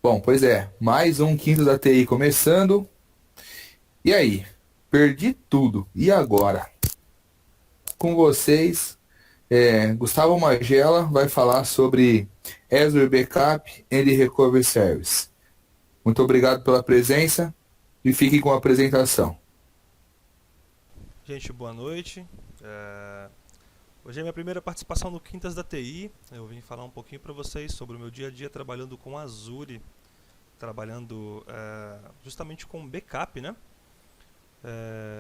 Bom, pois é, mais um quinto da TI começando. E aí? Perdi tudo. E agora? Com vocês, Gustavo Magela vai falar sobre Azure Backup and Recovery Service. Muito obrigado pela presença e fiquem com a apresentação. Gente, boa noite. É, Hoje é minha primeira participação no Quintas da TI. Eu vim falar um pouquinho para vocês sobre o meu dia a dia trabalhando com Azure, trabalhando justamente com backup, né?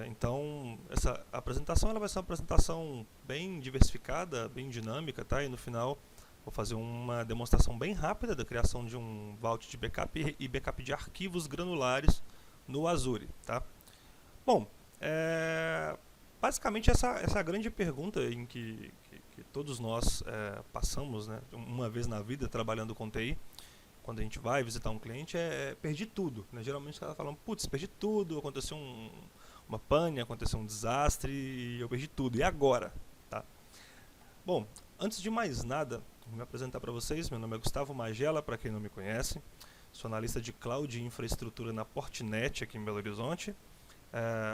Então, essa apresentação ela vai ser uma apresentação bem diversificada, bem dinâmica, tá? E no final vou fazer uma demonstração bem rápida da criação de um vault de backup e backup de arquivos granulares no Azure, tá? Bom, é, basicamente essa é a grande pergunta em que todos nós passamos, né, uma vez na vida trabalhando com TI. Quando a gente vai visitar um cliente, perdi tudo, né? Geralmente os caras falam, putz, perdi tudo, aconteceu uma pane, aconteceu um desastre e eu perdi tudo. E agora? Tá? Bom, antes de mais nada, vou me apresentar para vocês. Meu nome é Gustavo Magela, para quem não me conhece. Sou analista de Cloud e Infraestrutura na Portnet, aqui em Belo Horizonte.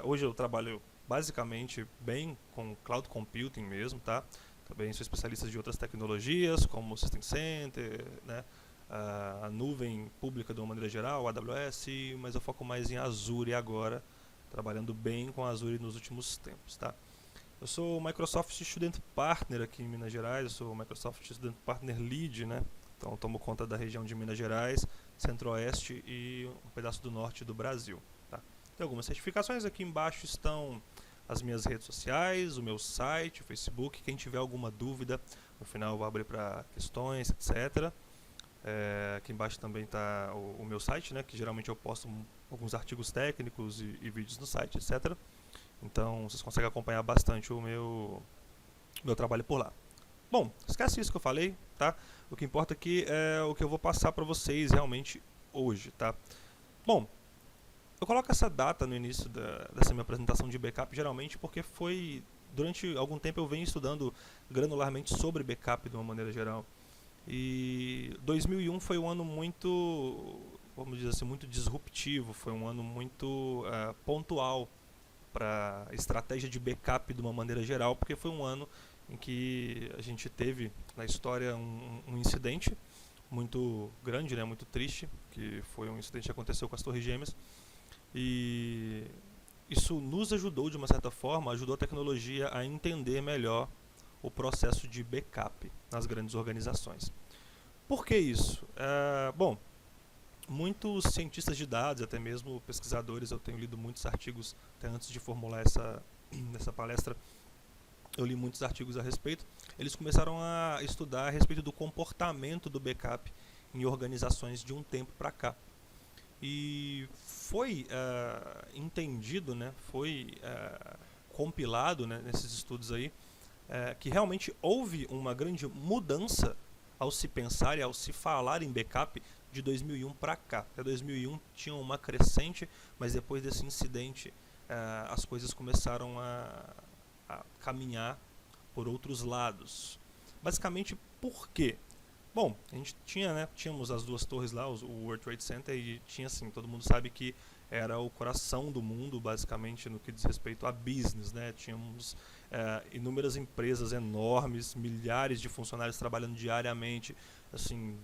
Hoje eu trabalho basicamente bem com Cloud Computing mesmo, tá? Também sou especialista de outras tecnologias, como o System Center, né? A nuvem pública de uma maneira geral, a AWS, mas eu foco mais em Azure agora, trabalhando bem com Azure nos últimos tempos, tá? Eu sou o Microsoft Student Partner aqui em Minas Gerais, eu sou o Microsoft Student Partner Lead, né? Então eu tomo conta da região de Minas Gerais, Centro-Oeste e um pedaço do norte do Brasil, tá? Tem algumas certificações, aqui embaixo estão as minhas redes sociais, o meu site, o Facebook. Quem tiver alguma dúvida, no final eu vou abrir para questões, etc. Aqui embaixo também está o meu site, né, que geralmente eu posto alguns artigos técnicos e vídeos no site, etc. Então vocês conseguem acompanhar bastante o meu trabalho por lá. Bom, esquece isso que eu falei, tá? O que importa aqui é o que eu vou passar para vocês realmente hoje, tá? Bom, eu coloco essa data no início dessa minha apresentação de backup geralmente porque foi durante algum tempo eu venho estudando granularmente sobre backup de uma maneira geral. E 2001 foi um ano muito, vamos dizer assim, muito disruptivo, foi um ano muito pontual para estratégia de backup de uma maneira geral, porque foi um ano em que a gente teve na história um incidente muito grande, né, muito triste, que foi um incidente que aconteceu com as Torres Gêmeas. E isso nos ajudou, de uma certa forma, ajudou a tecnologia a entender melhor o processo de backup nas grandes organizações. Por que isso? Bom, muitos cientistas de dados, até mesmo pesquisadores, eu tenho lido muitos artigos, até antes de formular essa palestra, eu li muitos artigos a respeito. Eles começaram a estudar a respeito do comportamento do backup em organizações de um tempo para cá. E foi entendido, né, foi compilado, né, nesses estudos aí, que realmente houve uma grande mudança ao se pensar e ao se falar em backup de 2001 para cá. Até 2001 tinha uma crescente, mas depois desse incidente as coisas começaram a caminhar por outros lados. Basicamente, por quê? Bom, a gente tinha, né, tínhamos as duas torres lá, o World Trade Center, e tinha assim, todo mundo sabe que era o coração do mundo, basicamente, no que diz respeito a business, né? Tínhamos inúmeras empresas enormes, milhares de funcionários trabalhando diariamente, assim,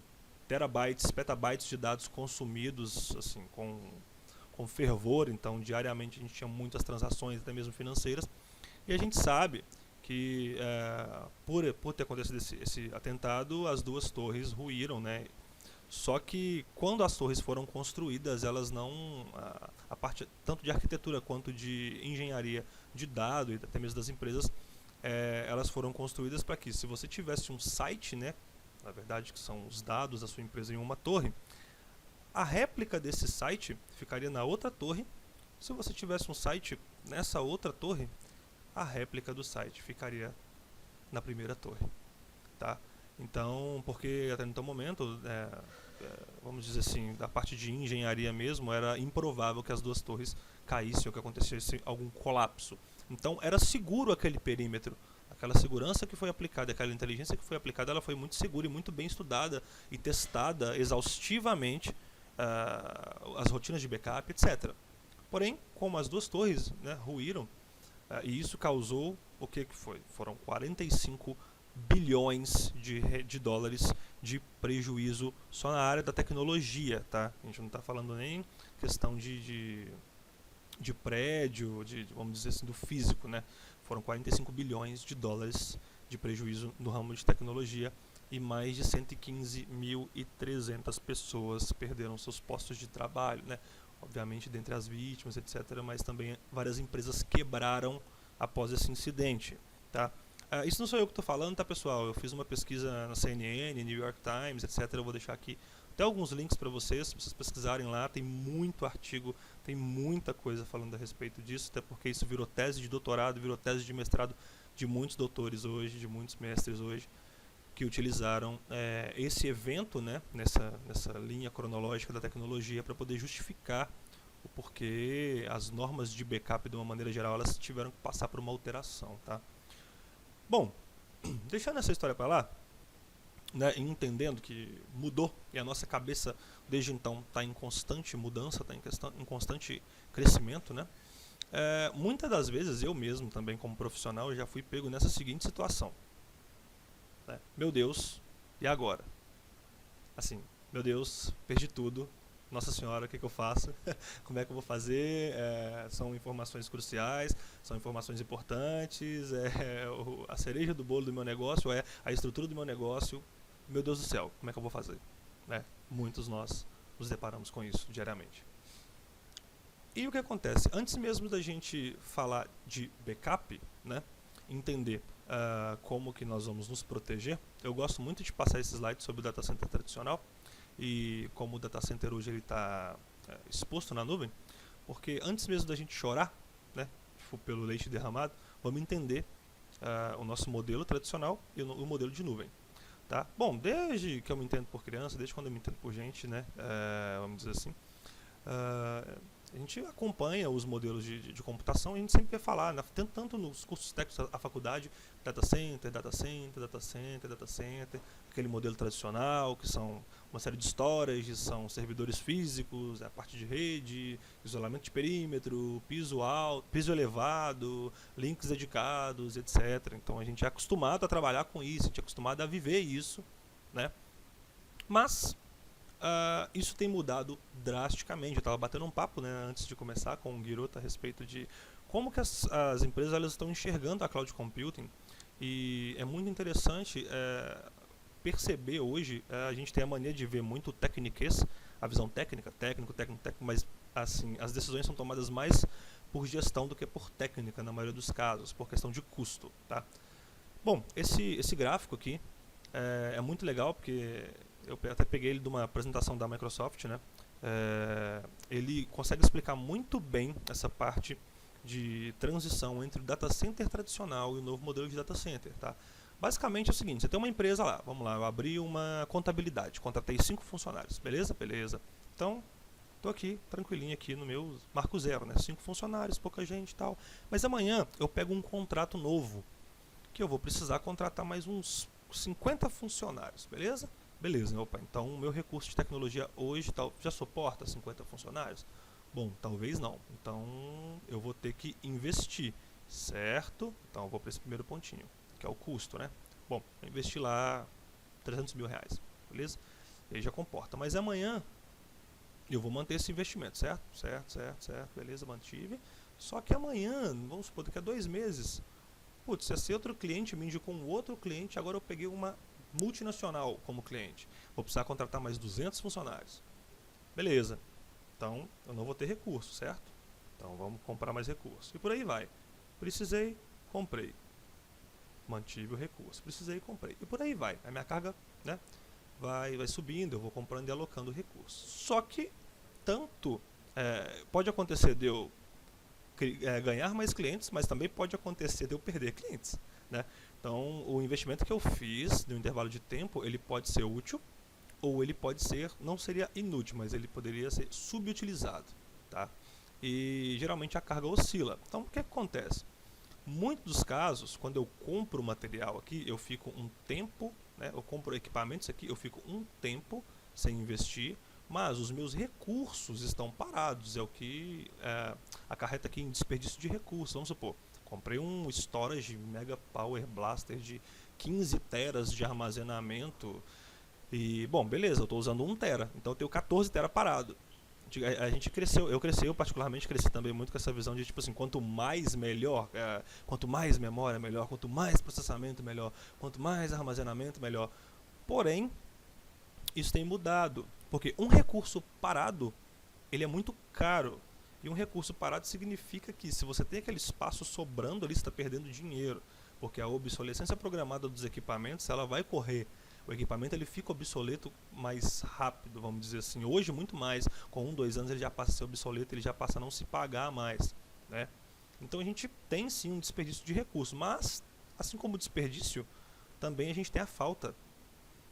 terabytes, petabytes de dados consumidos, assim, com fervor. Então, diariamente a gente tinha muitas transações, até mesmo financeiras, e a gente sabe que por ter acontecido esse atentado, as duas torres ruíram, né? Só que quando as torres foram construídas, elas não, a parte tanto de arquitetura quanto de engenharia de dado e até mesmo das empresas, elas foram construídas para que, se você tivesse um site, né, na verdade que são os dados da sua empresa em uma torre, a réplica desse site ficaria na outra torre. Se você tivesse um site nessa outra torre, a réplica do site ficaria na primeira torre, tá? Então, porque até no momento, vamos dizer assim, da parte de engenharia mesmo, era improvável que as duas torres caíssem ou que acontecesse algum colapso. Então, era seguro aquele perímetro. Aquela segurança que foi aplicada, aquela inteligência que foi aplicada, ela foi muito segura e muito bem estudada e testada exaustivamente as rotinas de backup, etc. Porém, como as duas torres, né, ruíram, e isso causou o que foi? Foram 45 bilhões de dólares de prejuízo só na área da tecnologia, tá? A gente não está falando nem questão de prédio, vamos dizer assim, do físico, né? Foram 45 bilhões de dólares de prejuízo no ramo de tecnologia e mais de 115.300 pessoas perderam seus postos de trabalho, né? Obviamente dentre as vítimas, etc., mas também várias empresas quebraram após esse incidente, tá? Isso não sou eu que estou falando, tá, pessoal? Eu fiz uma pesquisa na CNN, New York Times, etc. Eu vou deixar aqui até alguns links para vocês pesquisarem lá. Tem muito artigo, tem muita coisa falando a respeito disso, até porque isso virou tese de doutorado, virou tese de mestrado de muitos doutores hoje, de muitos mestres hoje, que utilizaram esse evento, né, nessa linha cronológica da tecnologia para poder justificar o porquê as normas de backup, de uma maneira geral, elas tiveram que passar por uma alteração, tá? Bom, deixando essa história para lá, né, e entendendo que mudou e a nossa cabeça desde então está em constante mudança, está em constante crescimento, né? Muitas das vezes eu mesmo também como profissional já fui pego nessa seguinte situação, né? Meu Deus, e agora? Assim, meu Deus, perdi tudo. Nossa Senhora, o que eu faço? Como é que eu vou fazer? São informações cruciais, são informações importantes, a cereja do bolo do meu negócio, é a estrutura do meu negócio. Meu Deus do céu, como é que eu vou fazer? Né? Muitos nós nos deparamos com isso diariamente. E o que acontece? Antes mesmo da gente falar de backup, né, entender como que nós vamos nos proteger, eu gosto muito de passar esse slide sobre o data center tradicional e como o data center hoje ele está exposto na nuvem, porque antes mesmo da gente chorar, né, pelo leite derramado, vamos entender o nosso modelo tradicional e o modelo de nuvem. Tá? Bom, desde que eu me entendo por criança, desde quando eu me entendo por gente, né, vamos dizer assim, a gente acompanha os modelos de computação e a gente sempre quer falar, né, tanto nos cursos técnicos da faculdade, data center, data center, data center, data center, aquele modelo tradicional, que são uma série de storage, são servidores físicos, a parte de rede, isolamento de perímetro, piso alto, piso elevado, links dedicados, etc. Então a gente é acostumado a trabalhar com isso, a gente é acostumado a viver isso, né? Mas isso tem mudado drasticamente. Eu estava batendo um papo, né, antes de começar com o Giroto a respeito de como que as empresas elas estão enxergando a cloud computing, e é muito interessante perceber hoje, a gente tem a mania de ver muito tecniquez, a visão técnico, mas assim, as decisões são tomadas mais por gestão do que por técnica na maioria dos casos, por questão de custo, tá? Bom, esse gráfico aqui é muito legal porque eu até peguei ele de uma apresentação da Microsoft, né? Ele consegue explicar muito bem essa parte de transição entre o data center tradicional e o novo modelo de data center, tá? Basicamente é o seguinte, você tem uma empresa lá, vamos lá, eu abri uma contabilidade, contratei 5 funcionários, beleza? Beleza. Então, estou aqui, tranquilinho aqui no meu marco zero, né? 5 funcionários, pouca gente e tal. Mas amanhã eu pego um contrato novo, que eu vou precisar contratar mais uns 50 funcionários, beleza? Beleza, opa, então o meu recurso de tecnologia hoje já suporta 50 funcionários? Bom, talvez não. Então eu vou ter que investir, certo? Então eu vou para esse primeiro pontinho, que é o custo, né? Bom, eu investi lá 300 mil reais, beleza? E aí já comporta. Mas amanhã eu vou manter esse investimento, certo? Certo, beleza, mantive. Só que amanhã, vamos supor, daqui a 2 meses, putz, esse outro cliente me indicou um outro cliente, agora eu peguei uma multinacional como cliente. Vou precisar contratar mais 200 funcionários. Beleza. Então, eu não vou ter recurso, certo? Então, vamos comprar mais recursos. E por aí vai. Precisei, comprei. Mantive o recurso. Precisei, comprei. E por aí vai. A minha carga, né, vai subindo, eu vou comprando e alocando recursos. Só que, tanto pode acontecer de eu ganhar mais clientes, mas também pode acontecer de eu perder clientes, né? Então, o investimento que eu fiz no intervalo de tempo, ele pode ser útil ou ele pode ser, não seria inútil, mas ele poderia ser subutilizado, tá? E geralmente a carga oscila. Então, o que acontece? Muitos dos casos, quando eu compro o material aqui, eu fico um tempo, né? Eu compro equipamentos aqui, eu fico um tempo sem investir, mas os meus recursos estão parados, é o que acarreta aqui em desperdício de recursos. Vamos supor, comprei um storage Mega Power Blaster de 15 teras de armazenamento e, bom, beleza, eu estou usando 1 tera, então eu tenho 14 tera parado. A gente cresceu, eu particularmente cresci também muito com essa visão de tipo assim, quanto mais melhor, quanto mais memória melhor, quanto mais processamento melhor, quanto mais armazenamento melhor. Porém, isso tem mudado, porque um recurso parado, ele é muito caro. E um recurso parado significa que se você tem aquele espaço sobrando ali, você está perdendo dinheiro, porque a obsolescência programada dos equipamentos, ela vai correr. O equipamento ele fica obsoleto mais rápido, vamos dizer assim. Hoje muito mais, com 2 anos ele já passa a ser obsoleto, ele já passa a não se pagar mais, né? Então a gente tem sim um desperdício de recursos, mas assim como o desperdício, também a gente tem a falta,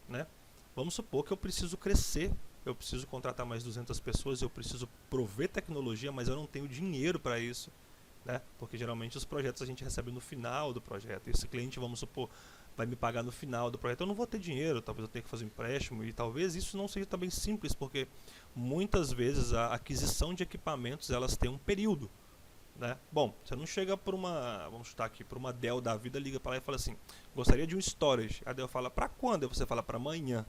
né? Vamos supor que eu preciso crescer, eu preciso contratar mais 200 pessoas, eu preciso prover tecnologia, mas eu não tenho dinheiro para isso, né? Porque geralmente os projetos a gente recebe no final do projeto. Esse cliente, vamos supor, vai me pagar no final do projeto. Eu não vou ter dinheiro, talvez eu tenha que fazer um empréstimo e talvez isso não seja também simples, porque muitas vezes a aquisição de equipamentos elas têm um período, né? Bom, você não chega por uma, vamos chutar aqui, por uma Dell da vida, liga para lá e fala assim, gostaria de um storage. A Dell fala, para quando? Aí você fala, para amanhã.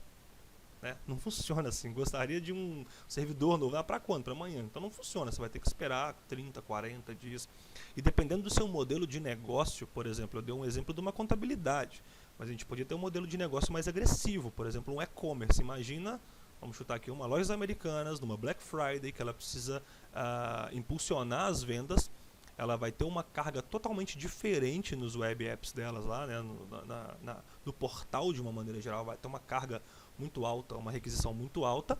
Né? Não funciona assim. Gostaria de um servidor novo. Para quando? Para amanhã. Então não funciona. Você vai ter que esperar 30, 40 dias. E dependendo do seu modelo de negócio, por exemplo, eu dei um exemplo de uma contabilidade, mas a gente podia ter um modelo de negócio mais agressivo, por exemplo, um e-commerce. Imagina, vamos chutar aqui, uma loja americanas, numa Black Friday, que ela precisa impulsionar as vendas. Ela vai ter uma carga totalmente diferente nos web apps delas lá, né, no portal de uma maneira geral, vai ter uma carga muito alta, uma requisição muito alta,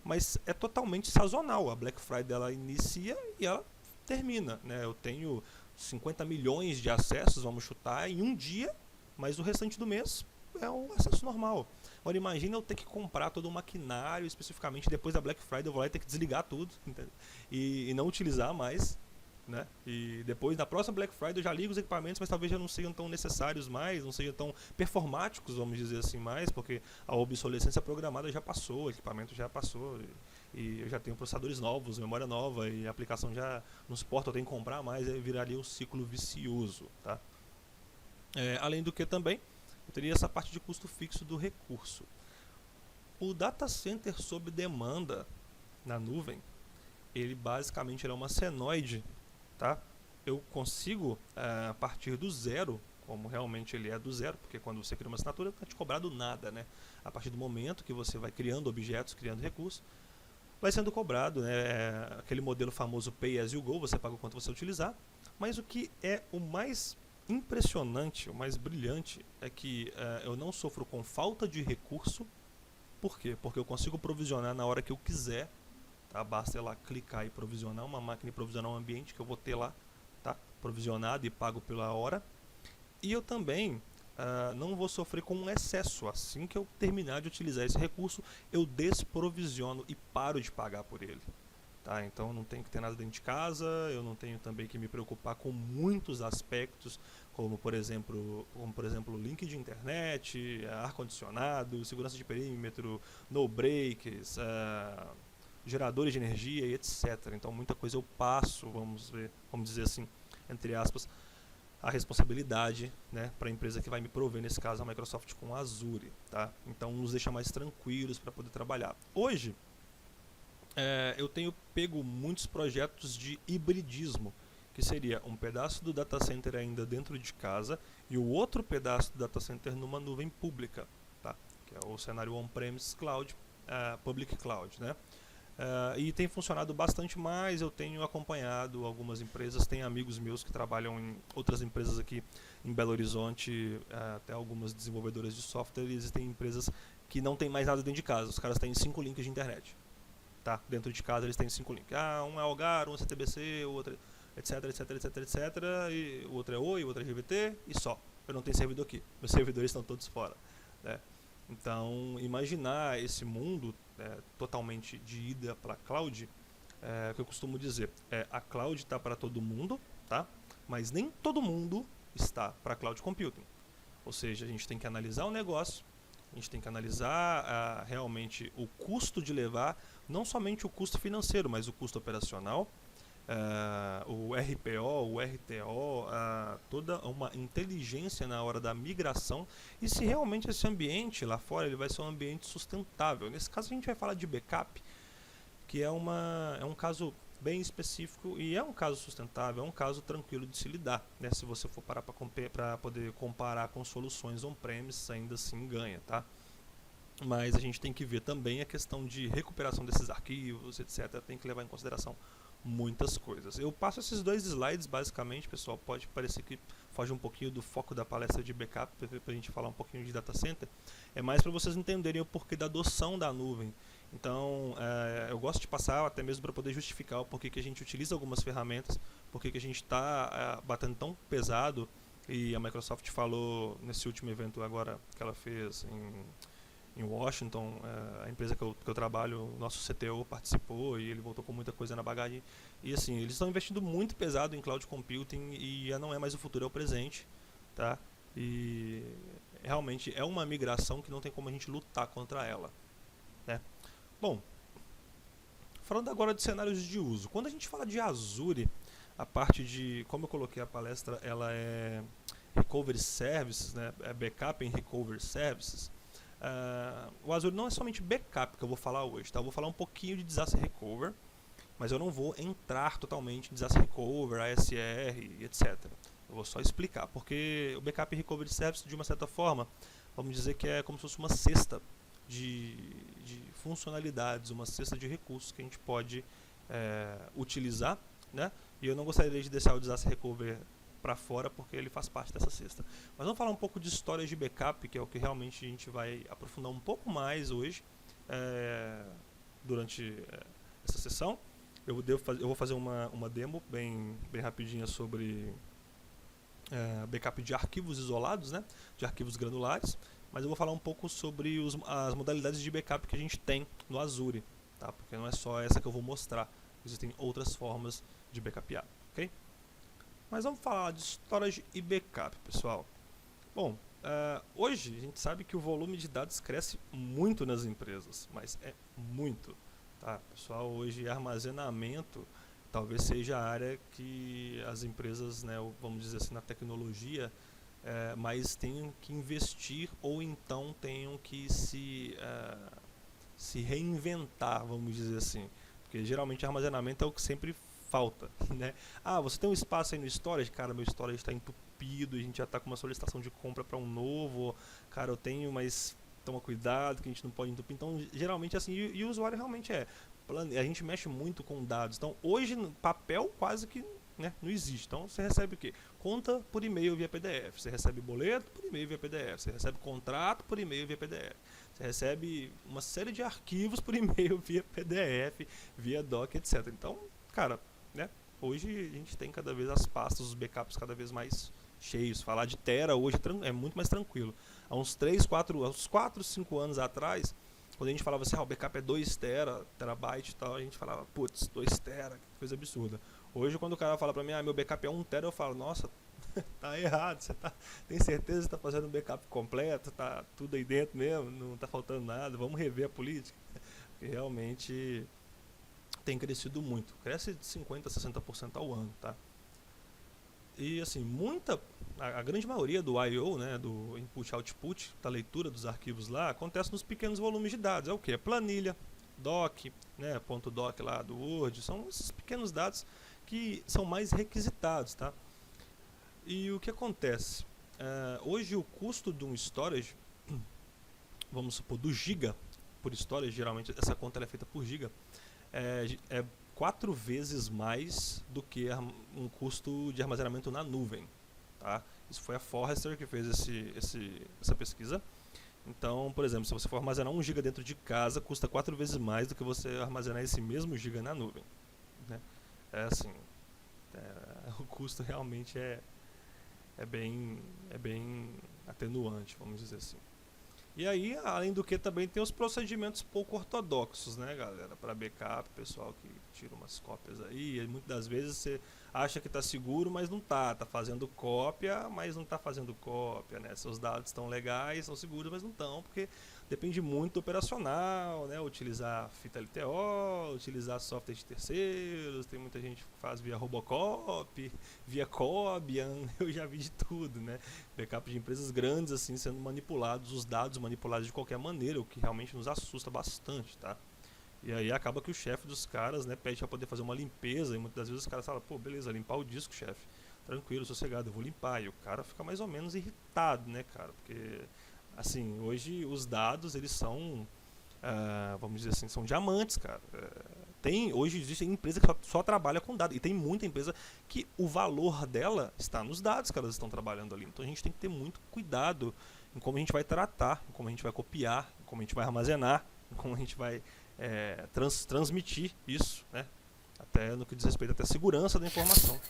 mas é totalmente sazonal. A Black Friday ela inicia e ela termina, né? Eu tenho 50 milhões de acessos, vamos chutar, em um dia, mas o restante do mês é um acesso normal. Agora imagina eu ter que comprar todo o maquinário especificamente depois da Black Friday, eu vou lá e ter que desligar tudo, e não utilizar mais, né? E depois, na próxima Black Friday, eu já ligo os equipamentos, mas talvez já não sejam tão necessários mais, não sejam tão performáticos, vamos dizer assim, mais, porque a obsolescência programada já passou, o equipamento já passou, e eu já tenho processadores novos, memória nova, e a aplicação já não suporta, eu tenho que comprar mais, aí viraria um ciclo vicioso, tá? Além do que também, eu teria essa parte de custo fixo do recurso. O data center sob demanda na nuvem, ele basicamente é uma senoide, tá? Eu consigo, a partir do zero, como realmente ele é do zero, porque quando você cria uma assinatura, não está te cobrado nada, né? A partir do momento que você vai criando objetos, criando recursos, vai sendo cobrado, né? Aquele modelo famoso Pay as you go, você paga o quanto você utilizar. Mas o que é o mais impressionante, o mais brilhante, é que eu não sofro com falta de recurso. Por quê? Porque eu consigo provisionar na hora que eu quiser. Tá? Basta ir lá clicar e provisionar uma máquina e provisionar um ambiente que eu vou ter lá, tá? Provisionado e pago pela hora. E eu também não vou sofrer com um excesso. Assim que eu terminar de utilizar esse recurso, eu desprovisiono e paro de pagar por ele. Tá? Então eu não tenho que ter nada dentro de casa, eu não tenho também que me preocupar com muitos aspectos, como por exemplo link de internet, ar-condicionado, segurança de perímetro, no breaks, geradores de energia e etc. Então muita coisa eu passo, vamos dizer assim, entre aspas, a responsabilidade, né, para a empresa que vai me prover, nesse caso a Microsoft com a Azure. Tá? Então nos deixa mais tranquilos para poder trabalhar. Hoje eu tenho pego muitos projetos de hibridismo, que seria um pedaço do data center ainda dentro de casa e o outro pedaço do data center numa nuvem pública, tá? Que é o cenário on-premise cloud, public cloud, né? E tem funcionado bastante mais. Eu tenho acompanhado algumas empresas, tem amigos meus que trabalham em outras empresas aqui em Belo Horizonte, até algumas desenvolvedoras de software, e existem empresas que não tem mais nada dentro de casa, os caras têm 5 links de internet. Tá? Dentro de casa eles têm 5 links. Um é Algar, um é CTBC, o outro etc, etc, etc, etc, e o outro é Oi, o outro é GVT e só. Eu não tenho servidor aqui. Meus servidores estão todos fora, né? Então, imaginar esse mundo totalmente de ida para a cloud, o que eu costumo dizer, a cloud está para todo mundo, tá? Mas nem todo mundo está para cloud computing. Ou seja, a gente tem que analisar o negócio, A gente tem que analisar realmente o custo de levar, não somente o custo financeiro, mas o custo operacional, o RPO, o RTO, toda uma inteligência na hora da migração e se realmente esse ambiente lá fora ele vai ser um ambiente sustentável. Nesse caso a gente vai falar de backup, que é um caso bem específico e é um caso sustentável, é um caso tranquilo de se lidar, né? Se você for parar para poder comparar com soluções on-premise, ainda assim ganha, tá? Mas a gente tem que ver também a questão de recuperação desses arquivos, etc. Tem que levar em consideração muitas coisas. Eu passo esses 2 slides basicamente, pessoal, pode parecer que foge um pouquinho do foco da palestra de backup, para a gente falar um pouquinho de data center, é mais para vocês entenderem o porquê da adoção da nuvem. Então, eu gosto de passar até mesmo para poder justificar o porquê que a gente utiliza algumas ferramentas, porquê que a gente está batendo tão pesado, e a Microsoft falou nesse último evento agora que ela fez em Washington, a empresa que eu trabalho, o nosso CTO participou e ele voltou com muita coisa na bagagem. E assim, eles estão investindo muito pesado em cloud computing e não é mais o futuro, é o presente, tá? E realmente é uma migração que não tem como a gente lutar contra ela, né? Bom, falando agora de cenários de uso, quando a gente fala de Azure, a parte de, como eu coloquei a palestra, ela é Recovery Services, né? É Backup and Recovery Services. O Azure não é somente backup que eu vou falar hoje, tá? Eu vou falar um pouquinho de Disaster Recover, mas eu não vou entrar totalmente em Disaster Recover, ASR, etc. Eu vou só explicar, porque o Backup e Recovery Service, de uma certa forma, vamos dizer que é como se fosse uma cesta de funcionalidades, uma cesta de recursos que a gente pode utilizar, né? E eu não gostaria de deixar o Disaster Recover para fora porque ele faz parte dessa cesta. Mas vamos falar um pouco de histórias de backup, que é o que realmente a gente vai aprofundar um pouco mais hoje durante essa sessão. Eu vou fazer uma demo bem rapidinha sobre backup de arquivos isolados, né, de arquivos granulares, mas eu vou falar um pouco sobre as modalidades de backup que a gente tem no Azure, tá? Porque não é só essa que eu vou mostrar, existem outras formas de backupear, ok? Mas vamos falar de storage e backup, pessoal. Bom, hoje a gente sabe que o volume de dados cresce muito nas empresas, mas é muito, tá? Pessoal, hoje armazenamento talvez seja a área que as empresas, né, vamos dizer assim, na tecnologia, mais tenham que investir ou então tenham que se reinventar, vamos dizer assim. Porque geralmente armazenamento é o que sempre falta, né? Você tem um espaço aí no storage? Cara, meu storage está entupido, a gente já está com uma solicitação de compra para um novo. Cara, eu tenho, mas toma cuidado que a gente não pode entupir. Então, geralmente assim, e o usuário realmente a gente mexe muito com dados. Então, hoje, no papel quase que, né, não existe. Então, você recebe o quê? Conta por e-mail via PDF. Você recebe boleto por e-mail via PDF. Você recebe contrato por e-mail via PDF. Você recebe uma série de arquivos por e-mail via PDF, via doc, etc. Então, cara, né, hoje a gente tem cada vez as pastas, os backups cada vez mais cheios. Falar de tera hoje é muito mais tranquilo. Há uns 4, 5 anos atrás, quando a gente falava assim, o backup é 2 terabyte e tal, a gente falava, putz, 2 tera, que coisa absurda. Hoje, quando o cara fala pra mim, meu backup é 1 tera, eu falo, nossa, tá errado, tem certeza que está fazendo um backup completo, tá tudo aí dentro mesmo, não tá faltando nada, vamos rever a política. Porque realmente tem crescido muito, cresce de 50% a 60% ao ano, tá? E assim, a grande maioria do I/O, né, do input-output, da leitura dos arquivos lá, acontece nos pequenos volumes de dados. É o que? É planilha, doc, né, ponto .doc lá do Word, são esses pequenos dados que são mais requisitados, tá? E o que acontece? Hoje o custo de um storage, vamos supor, do giga por storage, geralmente essa conta é feita por giga, é 4 vezes mais do que um custo de armazenamento na nuvem, tá? Isso foi a Forrester que fez essa pesquisa. Então, por exemplo, se você for armazenar 1 GB dentro de casa, custa 4 vezes mais do que você armazenar esse mesmo GB na nuvem, né? Assim, o custo realmente é bem atenuante, vamos dizer assim. E aí, além do que, também tem os procedimentos pouco ortodoxos, né, galera? Para backup, pessoal que tira umas cópias aí. E muitas das vezes você acha que está seguro, mas não tá. Tá fazendo cópia, mas não tá fazendo cópia, né? Seus dados estão legais, são seguros, mas não estão, porque depende muito do operacional, né? Utilizar fita LTO, utilizar software de terceiros. Tem muita gente que faz via Robocop, via Cobian. Eu já vi de tudo, né? Backup de empresas grandes assim sendo manipulados, os dados manipulados de qualquer maneira, o que realmente nos assusta bastante, tá? E aí acaba que o chefe dos caras, né, pede para poder fazer uma limpeza e muitas das vezes os caras falam, pô, beleza, limpar o disco, chefe. Tranquilo, sossegado, eu vou limpar. E o cara fica mais ou menos irritado, né, cara? Porque, assim, hoje os dados, eles são, vamos dizer assim, são diamantes, cara. Hoje existe empresa que só trabalha com dados. E tem muita empresa que o valor dela está nos dados que elas estão trabalhando ali. Então a gente tem que ter muito cuidado em como a gente vai tratar, em como a gente vai copiar, em como a gente vai armazenar, em como a gente vai transmitir isso, né? Até no que diz respeito até à segurança da informação.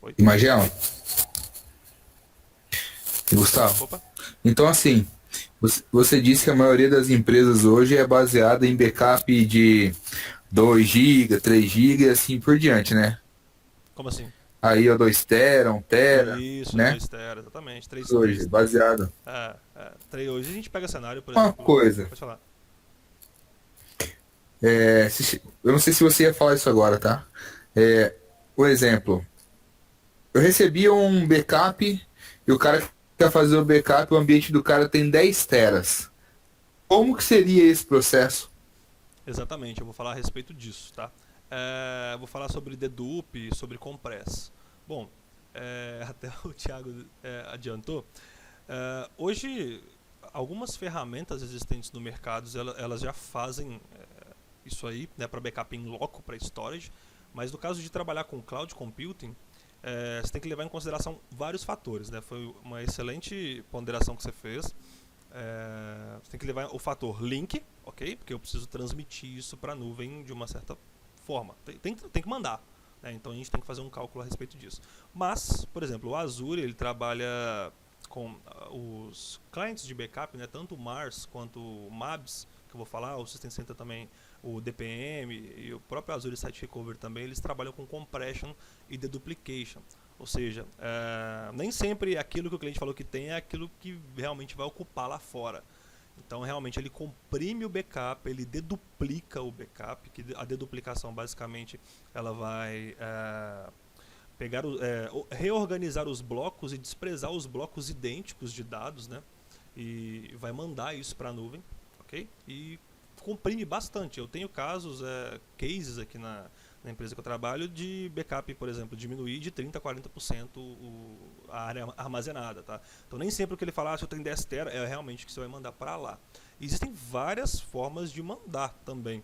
Oi? E Magela, e Gustavo. Opa. Então, assim, você disse que a maioria das empresas hoje é baseada em backup de 2 GB, 3 GB e assim por diante, né? Como assim? Aí, ó, 2 tera, 1 tera, Isso, né? 2 tera, exatamente. 3, Hoje, 3, baseado. hoje a gente pega cenário, por Uma exemplo. coisa, Pode falar. eu não sei se você ia falar isso agora, tá? É, o exemplo, eu recebi um backup e o cara que quer fazer o backup, o ambiente do cara tem 10 teras. Como que seria esse processo? Exatamente, eu vou falar a respeito disso, tá? Vou falar sobre dedupe, sobre compress. Bom, até o Thiago adiantou. Hoje, algumas ferramentas existentes no mercado, elas já fazem isso aí, né, para backup em loco, para storage. Mas no caso de trabalhar com cloud computing, você tem que levar em consideração vários fatores, né? Foi uma excelente ponderação que você fez. Você tem que levar o fator link, ok? Porque eu preciso transmitir isso para a nuvem de uma certa forma. Tem que mandar, né? Então a gente tem que fazer um cálculo a respeito disso. Mas, por exemplo, o Azure ele trabalha com os clientes de backup, né? Tanto o Mars quanto o MABS, que eu vou falar, o System Center também, o DPM e o próprio Azure Site Recovery também, eles trabalham com compression e deduplication. Ou seja, nem sempre aquilo que o cliente falou que tem é aquilo que realmente vai ocupar lá fora. Então, realmente, ele comprime o backup, ele deduplica o backup, que a deduplicação, basicamente, ela vai pegar reorganizar os blocos e desprezar os blocos idênticos de dados, né? E vai mandar isso para a nuvem, ok? E comprime bastante. Eu tenho casos, cases aqui na empresa que eu trabalho, de backup, por exemplo, diminuir de 30% a 40% a área armazenada, tá? Então nem sempre o que ele falar, se eu tenho 10 tera, é realmente que você vai mandar para lá. E existem várias formas de mandar também.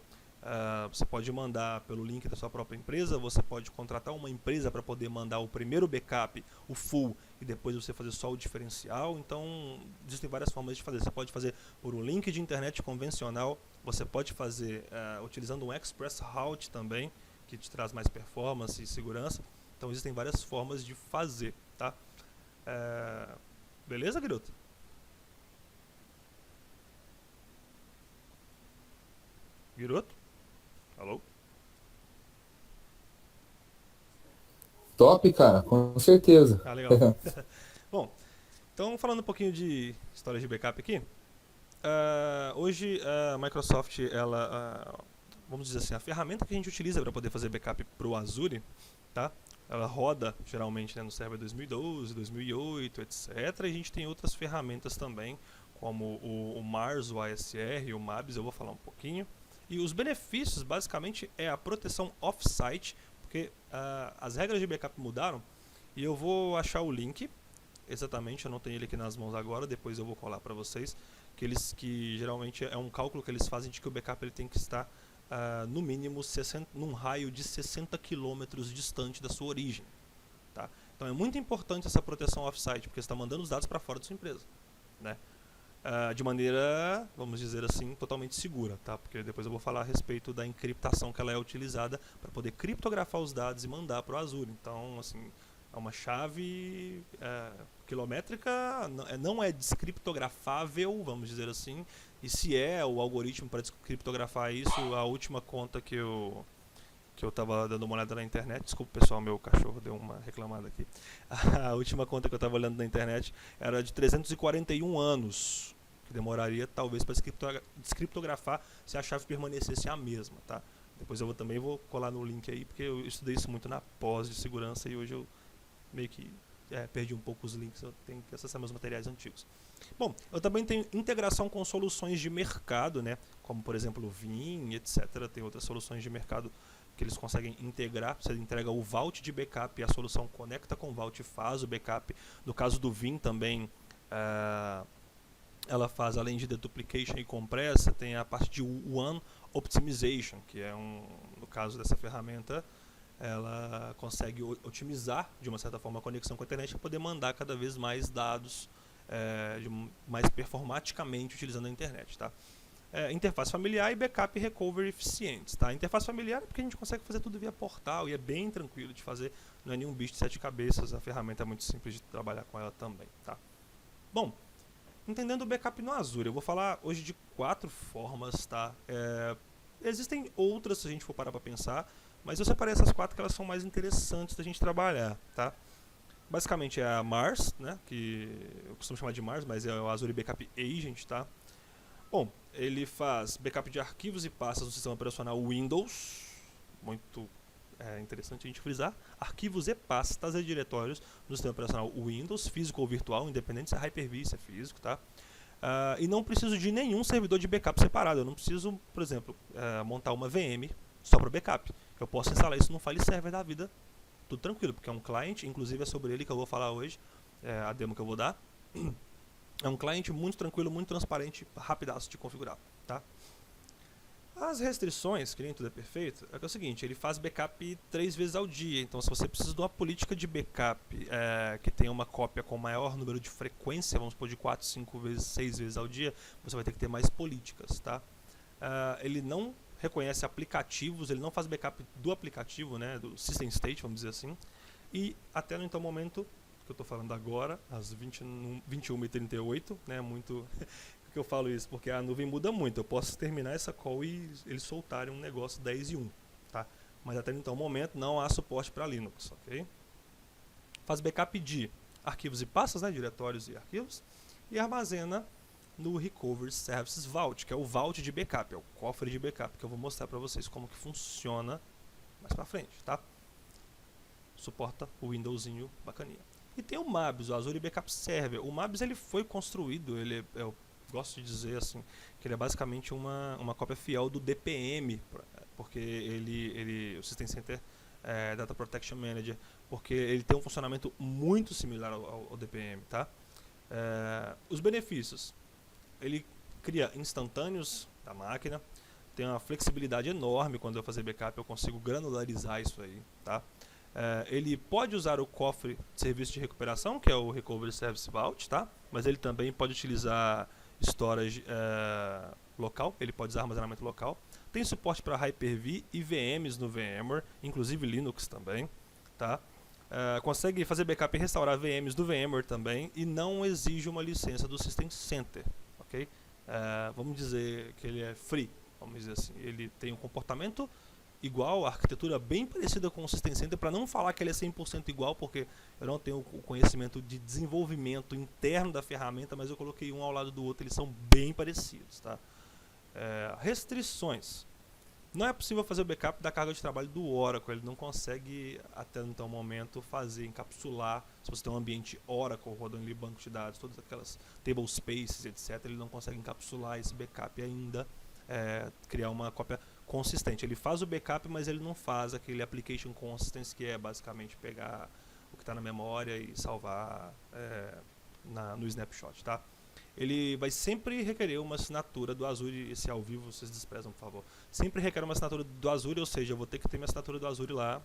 Você pode mandar pelo link da sua própria empresa, você pode contratar uma empresa para poder mandar o primeiro backup, o full, e depois você fazer só o diferencial. Então existem várias formas de fazer. Você pode fazer por um link de internet convencional, você pode fazer utilizando um Express Route também, que te traz mais performance e segurança. Então existem várias formas de fazer, tá? Beleza, garoto? Garoto? Alô? Top, cara, com certeza. Legal. Bom, então falando um pouquinho de história de backup aqui. Hoje a Microsoft, ela, vamos dizer assim, a ferramenta que a gente utiliza para poder fazer backup para o Azure, tá? Ela roda geralmente, né, no server 2012, 2008, etc. E a gente tem outras ferramentas também, como o Mars, o ASR, o MABS, eu vou falar um pouquinho. E os benefícios, basicamente, é a proteção off-site, porque as regras de backup mudaram, e eu vou achar o link, exatamente, eu não tenho ele aqui nas mãos agora, depois eu vou colar para vocês, que geralmente é um cálculo que eles fazem de que o backup ele tem que estar no mínimo num raio de 60 km distante da sua origem. Tá? Então é muito importante essa proteção off-site, porque você está mandando os dados para fora da sua empresa, né? De maneira, vamos dizer assim, totalmente segura, tá? Porque depois eu vou falar a respeito da encriptação que ela é utilizada para poder criptografar os dados e mandar para o Azure. Então, assim, É uma chave quilométrica, não é descriptografável, vamos dizer assim. E se é o algoritmo para descriptografar isso, a última conta que eu estava dando uma olhada na internet, desculpa pessoal, meu cachorro deu uma reclamada aqui. A última conta que eu estava olhando na internet era de 341 anos, que demoraria talvez para descriptografar se a chave permanecesse a mesma, tá? Depois eu também vou colar no link aí, porque eu estudei isso muito na pós de segurança e hoje eu meio que perdi um pouco os links, eu tenho que acessar meus materiais antigos. Bom, eu também tenho integração com soluções de mercado, né? Como por exemplo o Vim, etc. Tem outras soluções de mercado que eles conseguem integrar. Você entrega o vault de backup e a solução conecta com o vault e faz o backup. No caso do Vim também, ela faz, além de deduplication e compressa, tem a parte de One Optimization, que é no caso dessa ferramenta, ela consegue otimizar de uma certa forma a conexão com a internet para poder mandar cada vez mais dados mais performaticamente utilizando a internet, tá? Interface familiar e backup recovery eficientes, tá? Interface familiar é porque a gente consegue fazer tudo via portal e é bem tranquilo de fazer, não é nenhum bicho de 7 cabeças, a ferramenta é muito simples de trabalhar com ela também, tá? Bom, entendendo o backup no Azure, eu vou falar hoje de 4 formas, tá? Existem outras se a gente for parar para pensar, mas eu separei essas 4 que elas são mais interessantes da gente trabalhar, tá? Basicamente é a Mars, né, que eu costumo chamar de Mars, mas é o Azure Backup Agent, tá? Bom, ele faz backup de arquivos e pastas no sistema operacional Windows, muito interessante a gente frisar, arquivos e pastas e diretórios no sistema operacional Windows, físico ou virtual, independente se é Hyper-V, se é físico, tá? E não preciso de nenhum servidor de backup separado, eu não preciso, por exemplo, montar uma VM só para backup. Eu posso instalar isso no file server da vida, tudo tranquilo, porque é um client, inclusive é sobre ele que eu vou falar hoje, a demo que eu vou dar. É um cliente muito tranquilo, muito transparente, rapidaço de configurar, tá? As restrições, que nem tudo é perfeito, é o seguinte, ele faz backup 3 vezes ao dia, então se você precisa de uma política de backup que tenha uma cópia com maior número de frequência, vamos supor de 4, 5 vezes, 6 vezes ao dia, você vai ter que ter mais políticas, tá? Ele não reconhece aplicativos, ele não faz backup do aplicativo, né, do system state, vamos dizer assim, e até no então momento que eu estou falando agora, às 21h38, né, muito por que eu falo isso? Porque a nuvem muda muito, eu posso terminar essa call e eles soltarem um negócio 10:01, tá? Mas até então momento não há suporte para Linux, ok? Faz backup de arquivos e pastas, né, diretórios e arquivos, e armazena no Recovery Services Vault, que é o vault de backup, é o cofre de backup que eu vou mostrar para vocês como que funciona mais para frente, tá? Suporta o Windowsinho bacaninha. E tem o MABS, o Azure Backup Server. O MABS ele foi construído, eu gosto de dizer assim, que ele é basicamente uma cópia fiel do DPM, porque o System Center Data Protection Manager, porque ele tem um funcionamento muito similar ao DPM, tá? Os benefícios, ele cria instantâneos da máquina, tem uma flexibilidade enorme quando eu fazer backup, eu consigo granularizar isso aí, tá? Ele pode usar o cofre de serviço de recuperação, que é o Recovery Service Vault, tá? Mas ele também pode utilizar storage local, ele pode usar armazenamento local. Tem suporte para Hyper-V e VMs no VMware, inclusive Linux também, tá? Consegue fazer backup e restaurar VMs do VMware também e não exige uma licença do System Center, ok? Vamos dizer que ele é free, vamos dizer assim. Ele tem um comportamento igual, a arquitetura bem parecida com o System Center, para não falar que ele é 100% igual, porque eu não tenho o conhecimento de desenvolvimento interno da ferramenta, mas eu coloquei um ao lado do outro, eles são bem parecidos, tá? Restrições. Não é possível fazer o backup da carga de trabalho do Oracle, ele não consegue, até então momento, encapsular, se você tem um ambiente Oracle rodando ali banco de dados, todas aquelas tablespaces, etc., ele não consegue encapsular esse backup ainda, criar uma cópia consistente. Ele faz o backup, mas ele não faz aquele application consistency, que é basicamente pegar o que está na memória e salvar no snapshot, tá? Ele vai sempre requerer uma assinatura do Azure, esse ao vivo vocês desprezam, por favor. Sempre requer uma assinatura do Azure, ou seja, eu vou ter que ter minha assinatura do Azure lá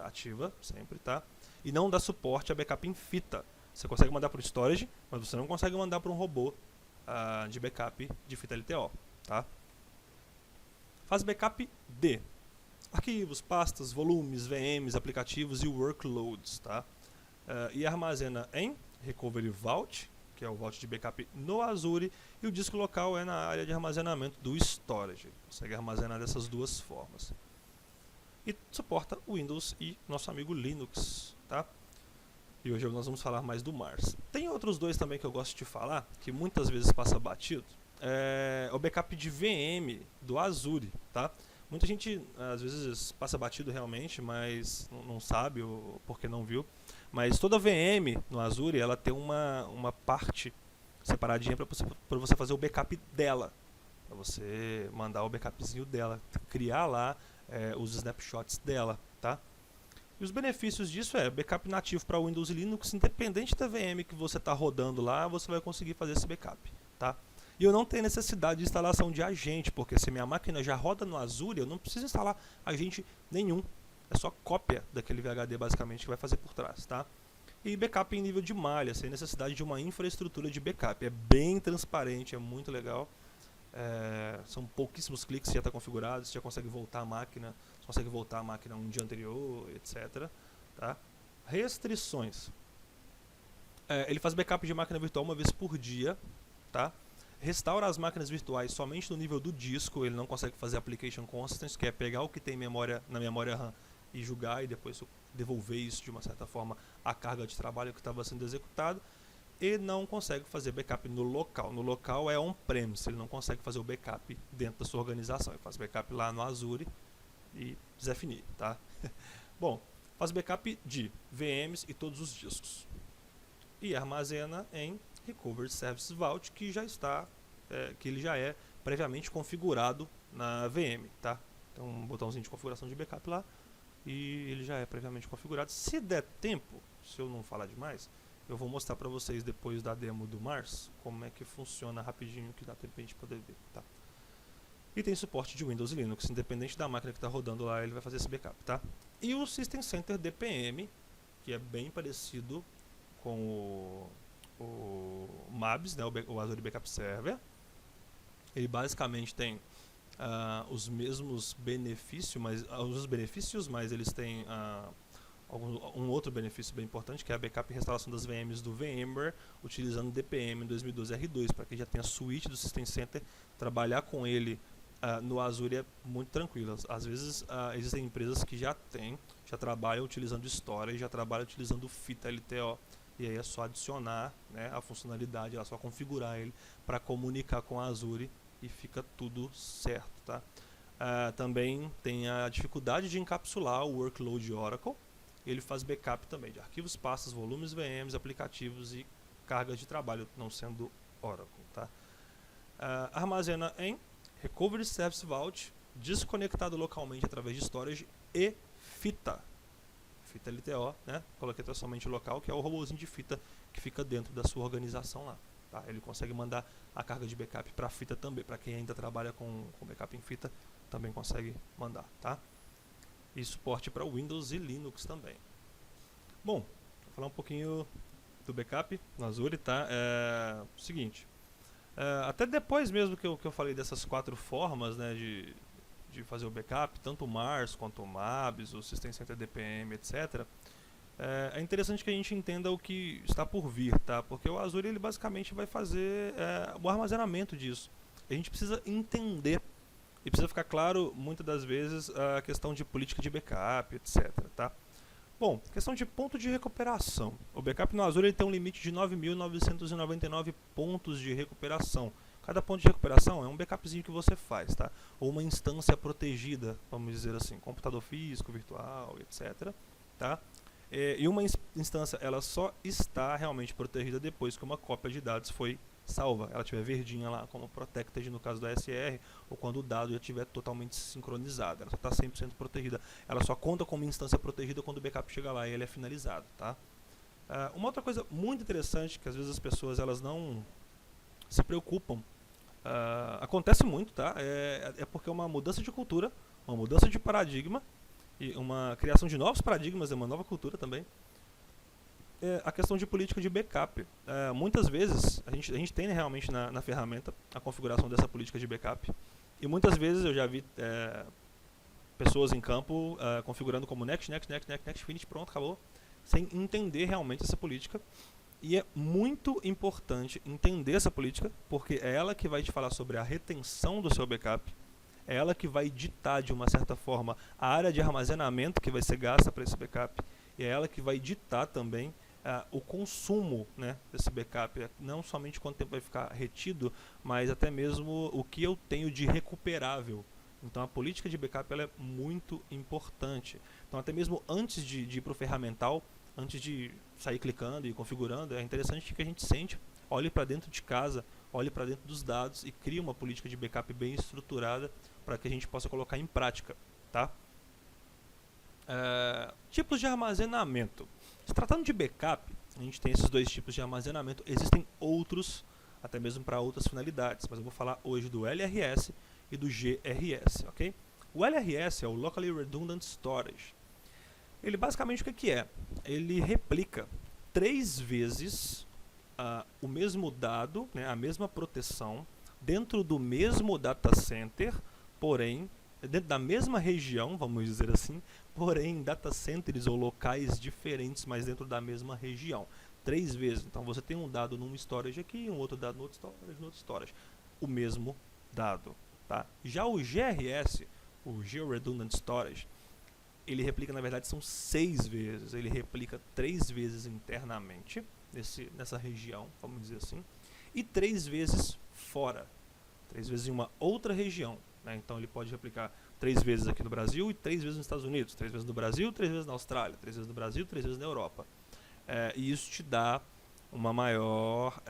ativa, sempre, tá? E não dá suporte a backup em fita. Você consegue mandar para o storage, mas você não consegue mandar para um robô de backup de fita LTO, tá? Faz backup de arquivos, pastas, volumes, VMs, aplicativos e workloads, tá? E armazena em Recovery Vault, que é o vault de backup no Azure, e o disco local é na área de armazenamento do storage. Consegue armazenar dessas duas formas. E suporta Windows e nosso amigo Linux, tá? E hoje nós vamos falar mais do Mars. Tem outros dois também que eu gosto de falar, que muitas vezes passa batido. É o backup de VM do Azure, tá? Muita gente às vezes passa batido realmente, mas não sabe ou porque não viu. Mas toda VM no Azure ela tem uma parte separadinha para você fazer o backup dela, para você mandar o backupzinho dela, criar lá os snapshots dela, tá? E os benefícios disso é backup nativo para Windows e Linux, independente da VM que você está rodando lá, você vai conseguir fazer esse backup, tá? E eu não tenho necessidade de instalação de agente, porque se minha máquina já roda no Azure, eu não preciso instalar agente nenhum. É só cópia daquele VHD basicamente que vai fazer por trás, tá? E backup em nível de malha, sem necessidade de uma infraestrutura de backup. É bem transparente, é muito legal. São pouquíssimos cliques, já está configurado, você já consegue voltar a máquina, você consegue voltar a máquina um dia anterior, etc. Tá? Restrições. Ele faz backup de máquina virtual uma vez por dia, tá? Restaura as máquinas virtuais somente no nível do disco, ele não consegue fazer application constants, que é pegar o que tem na memória RAM e julgar e depois devolver isso de uma certa forma à carga de trabalho que estava sendo executado. E não consegue fazer backup no local. No local é on-premise, ele não consegue fazer o backup dentro da sua organização. Ele faz backup lá no Azure e Zé Fini, tá? Bom, faz backup de VMs e todos os discos. E armazena em Recovery Service Vault, que ele já é previamente configurado na VM, tá? Tem um botãozinho de configuração de backup lá e ele já é previamente configurado. Se der tempo, se eu não falar demais, eu vou mostrar para vocês depois da demo do Mars como é que funciona rapidinho, que dá tempo pra gente poder ver, tá? E tem suporte de Windows e Linux, independente da máquina que está rodando lá, ele vai fazer esse backup, tá? E o System Center DPM, que é bem parecido com o MABS, né, o Azure Backup Server. Ele basicamente tem os mesmos benefícios, mas eles têm um outro benefício bem importante, que é a backup e restauração das VMs do VMware, utilizando DPM 2012 R2, para quem já tem a suíte do System Center, trabalhar com ele no Azure é muito tranquilo. Às vezes existem empresas que já trabalham utilizando storage, já trabalham utilizando fita LTO, e aí é só adicionar, né, a funcionalidade, é só configurar ele para comunicar com a Azure e fica tudo certo, tá? Também tem a dificuldade de encapsular o workload Oracle. Ele faz backup também de arquivos, pastas, volumes, VMs, aplicativos e cargas de trabalho, não sendo Oracle, tá? Armazena em Recovery Service Vault, desconectado localmente através de storage e fita LTO, né? Coloquei somente local, que é o robôzinho de fita que fica dentro da sua organização lá, tá? Ele consegue mandar a carga de backup para fita também, para quem ainda trabalha com backup em fita, também consegue mandar, tá? E suporte para Windows e Linux também. Bom, vou falar um pouquinho do backup no Azure, tá? Seguinte, até depois mesmo que eu falei dessas 4 formas, né, de fazer o backup, tanto o Mars quanto o MABS, o System Center DPM, etc. É interessante que a gente entenda o que está por vir, tá? Porque o Azure ele basicamente vai fazer o armazenamento disso. A gente precisa entender e precisa ficar claro muitas das vezes a questão de política de backup, etc. Tá? Bom, questão de ponto de recuperação. O backup no Azure ele tem um limite de 9.999 pontos de recuperação. Cada ponto de recuperação é um backupzinho que você faz, tá? Ou uma instância protegida, vamos dizer assim, computador físico, virtual, etc. Tá? E uma instância ela só está realmente protegida depois que uma cópia de dados foi salva. Ela tiver verdinha lá como protected no caso do ASR, ou quando o dado já estiver totalmente sincronizado. Ela só está 100% protegida. Ela só conta como instância protegida quando o backup chega lá e ele é finalizado, tá? Uma outra coisa muito interessante, que às vezes as pessoas elas não se preocupam, acontece muito, tá? É porque é uma mudança de cultura, uma mudança de paradigma e uma criação de novos paradigmas, uma nova cultura também. A questão de política de backup. Muitas vezes a gente tem realmente na ferramenta a configuração dessa política de backup, e muitas vezes eu já vi pessoas em campo configurando como next, next, next, next, next, finish, pronto, acabou, sem entender realmente essa política. E é muito importante entender essa política, porque é ela que vai te falar sobre a retenção do seu backup, é ela que vai ditar, de uma certa forma, a área de armazenamento que vai ser gasta para esse backup, e é ela que vai ditar também o consumo, né, desse backup, não somente quanto tempo vai ficar retido, mas até mesmo o que eu tenho de recuperável. Então a política de backup ela é muito importante. Então até mesmo antes de ir para o ferramental, antes de sair clicando e configurando, é interessante que a gente sente, olhe para dentro de casa, olhe para dentro dos dados e crie uma política de backup bem estruturada para que a gente possa colocar em prática, tá? Tipos de armazenamento. Se tratando de backup, a gente tem esses dois tipos de armazenamento. Existem outros, até mesmo para outras finalidades, mas eu vou falar hoje do LRS e do GRS, ok? O LRS é o Locally Redundant Storage. Ele basicamente o que é? Ele replica 3 vezes o mesmo dado, né, a mesma proteção, dentro do mesmo data center, porém, dentro da mesma região, vamos dizer assim, porém em data centers ou locais diferentes, mas dentro da mesma região. 3 vezes. Então você tem um dado num storage aqui, um outro dado no outro storage. O mesmo dado. Tá? Já o GRS, o Geo Redundant Storage, ele replica, na verdade, são 6 vezes. Ele replica 3 vezes internamente, nessa região, vamos dizer assim, e 3 vezes fora. 3 vezes em uma outra região. Né? Então ele pode replicar 3 vezes aqui no Brasil e 3 vezes nos Estados Unidos. 3 vezes no Brasil, 3 vezes na Austrália. 3 vezes no Brasil, 3 vezes na Europa. E isso te dá uma maior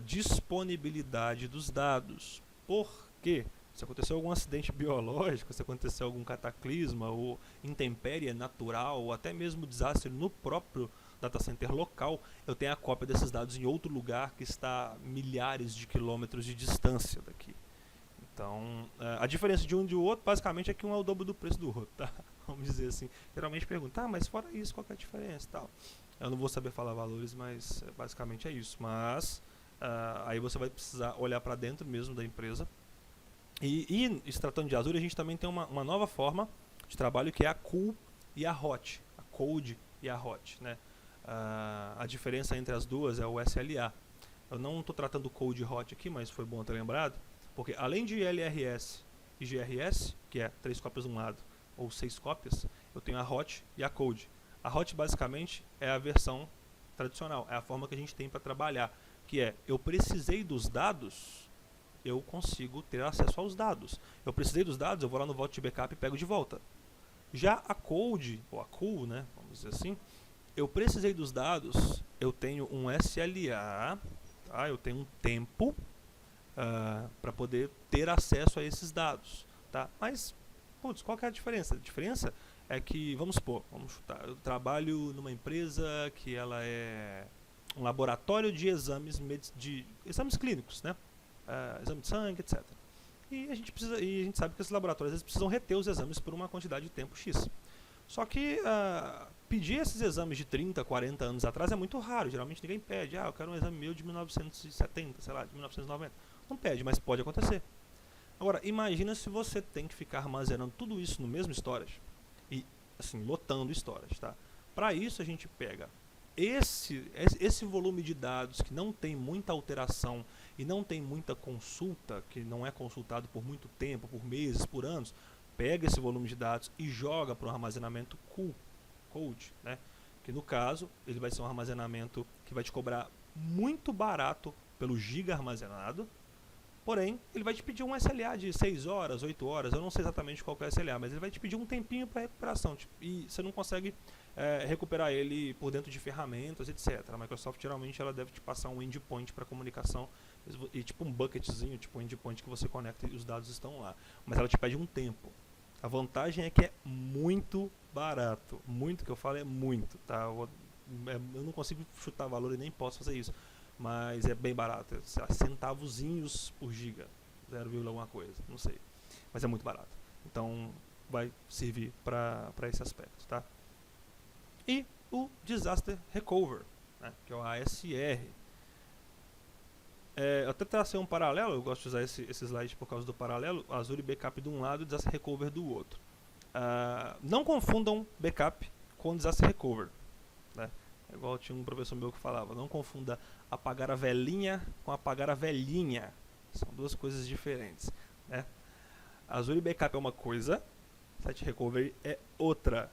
disponibilidade dos dados. Por quê? Se acontecer algum acidente biológico, se acontecer algum cataclisma ou intempérie natural ou até mesmo desastre no próprio data center local, eu tenho a cópia desses dados em outro lugar que está a milhares de quilômetros de distância daqui. Então, a diferença de um e do outro, basicamente, é que um é o dobro do preço do outro, tá? Vamos dizer assim. Geralmente perguntam, mas fora isso, qual que é a diferença e tal? Eu não vou saber falar valores, mas basicamente é isso. Mas, aí você vai precisar olhar para dentro mesmo da empresa. E se tratando de Azure, a gente também tem uma nova forma de trabalho que é a Cool e a Hot. A Cold e a Hot, né? A diferença entre as duas é o SLA. Eu não estou tratando Cold e Hot aqui, mas foi bom ter lembrado. Porque além de LRS e GRS, que é 3 cópias de um lado ou 6 cópias, eu tenho a Hot e a Cold. A Hot basicamente é a versão tradicional, é a forma que a gente tem para trabalhar, que é, eu precisei dos dados, eu consigo ter acesso aos dados. Eu precisei dos dados, eu vou lá no Vault de Backup e pego de volta. Já a Cold, ou a Cool, né, vamos dizer assim, eu precisei dos dados, eu tenho um SLA, tá, eu tenho um tempo para poder ter acesso a esses dados. Tá? Mas, putz, qual que é a diferença? A diferença é que, vamos supor, eu trabalho numa empresa que ela é um laboratório de exames clínicos, né? Exame de sangue, etc. E a gente sabe que esses laboratórios às vezes precisam reter os exames por uma quantidade de tempo X. Só que pedir esses exames de 30, 40 anos atrás é muito raro. Geralmente ninguém pede, eu quero um exame meu de 1970, sei lá, de 1990. Não pede, mas pode acontecer. Agora, imagina se você tem que ficar armazenando tudo isso no mesmo storage. E, assim, lotando storage, tá? Para isso a gente pega esse volume de dados que não tem muita alteração e não tem muita consulta, que não é consultado por muito tempo, por meses, por anos, pega esse volume de dados e joga para um armazenamento cold, né? Que no caso, ele vai ser um armazenamento que vai te cobrar muito barato pelo giga armazenado, porém, ele vai te pedir um SLA de 6 horas, 8 horas, eu não sei exatamente qual que é o SLA, mas ele vai te pedir um tempinho para recuperação, e você não consegue recuperar ele por dentro de ferramentas, etc. A Microsoft geralmente ela deve te passar um endpoint para comunicação, e tipo um bucketzinho, tipo um endpoint que você conecta e os dados estão lá, mas ela te pede um tempo. A vantagem é que é muito barato, muito que eu falo é muito, tá? Eu não consigo chutar valor e nem posso fazer isso, mas é bem barato, centavozinhos por giga, 0, alguma coisa, não sei, mas é muito barato, então vai servir para esse aspecto, tá? E o Disaster Recover, né, que é o ASR. Eu até tracei um paralelo, eu gosto de usar esse slide por causa do paralelo, Azure Backup de um lado e Disaster Recover do outro. Não confundam backup com disaster recovery, né? Igual tinha um professor meu que falava, não confunda apagar a velhinha com apagar a velhinha. São duas coisas diferentes, né? Azure Backup é uma coisa, Site Recovery é outra,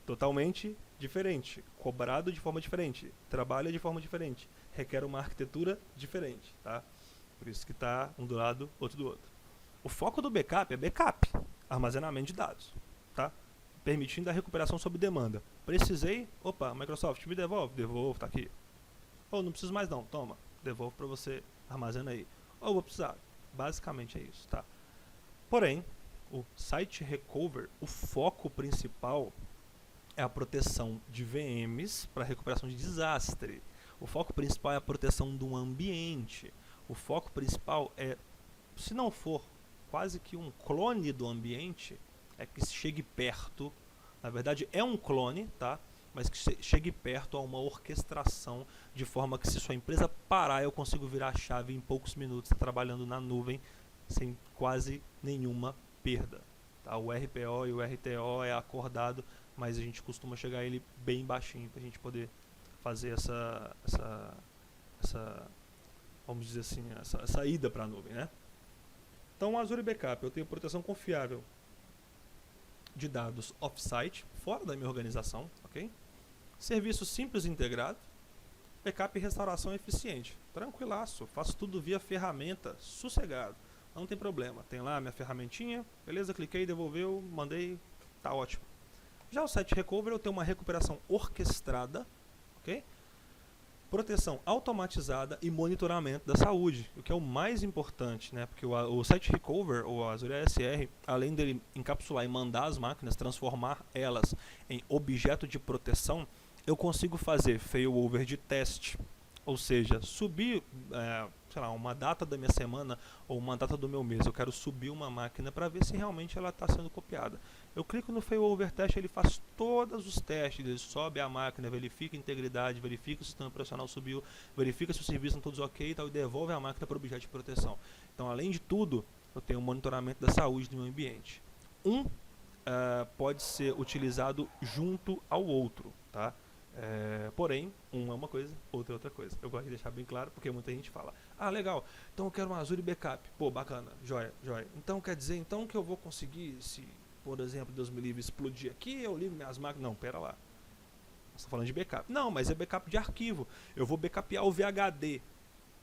totalmente diferente, cobrado de forma diferente, trabalha de forma diferente, requer uma arquitetura diferente, tá? Por isso que está um do lado, outro do outro. O foco do backup é backup, armazenamento de dados, tá? Permitindo a recuperação sob demanda. Precisei, opa, Microsoft, me devolve, devolvo, tá aqui. Ou não preciso mais não, toma, devolvo para você, armazena aí. Ou vou precisar, basicamente é isso, tá? Porém, o Site Recover, o foco principal é a proteção de VMs para recuperação de desastre. O foco principal é a proteção do ambiente. O foco principal é, se não for quase que um clone do ambiente, é que chegue perto, na verdade é um clone, tá? Mas que chegue perto a uma orquestração, de forma que se sua empresa parar, eu consigo virar a chave em poucos minutos, trabalhando na nuvem, sem quase nenhuma perda. Tá? O RPO e o RTO é acordado, mas a gente costuma chegar a ele bem baixinho, para a gente poder fazer essa vamos dizer assim, essa ida para a nuvem, né? Então, o Azure Backup, eu tenho proteção confiável de dados off-site, fora da minha organização, ok? Serviço simples e integrado, backup e restauração eficiente, tranquilaço, faço tudo via ferramenta, sossegado, não tem problema. Tem lá a minha ferramentinha, beleza, cliquei, devolveu, mandei, tá ótimo. Já o Site Recovery, eu tenho uma recuperação orquestrada, ok? Proteção automatizada e monitoramento da saúde, o que é o mais importante, né? Porque o Site Recover, ou a Azure ASR, além dele encapsular e mandar as máquinas, transformar elas em objeto de proteção, eu consigo fazer failover de teste, ou seja, subir, sei lá, uma data da minha semana ou uma data do meu mês, eu quero subir uma máquina para ver se realmente ela está sendo copiada. Eu clico no failover teste, ele faz todos os testes, ele sobe a máquina, verifica a integridade, verifica se o sistema operacional subiu, verifica se os serviços estão todos ok e tal, e devolve a máquina para o objeto de proteção. Então, além de tudo, eu tenho um monitoramento da saúde do meu ambiente. Pode ser utilizado junto ao outro, tá? Porém, um é uma coisa, outro é outra coisa. Eu gosto de deixar bem claro, porque muita gente fala: ah, legal, então eu quero um Azure Backup. Pô, bacana, joia, joia. Então quer dizer então que eu vou conseguir, se, por exemplo, Deus me livre, explodir aqui, eu ligo minhas máquinas. Não, pera lá. Você está falando de backup. Não, mas é backup de arquivo. Eu vou backupear o VHD.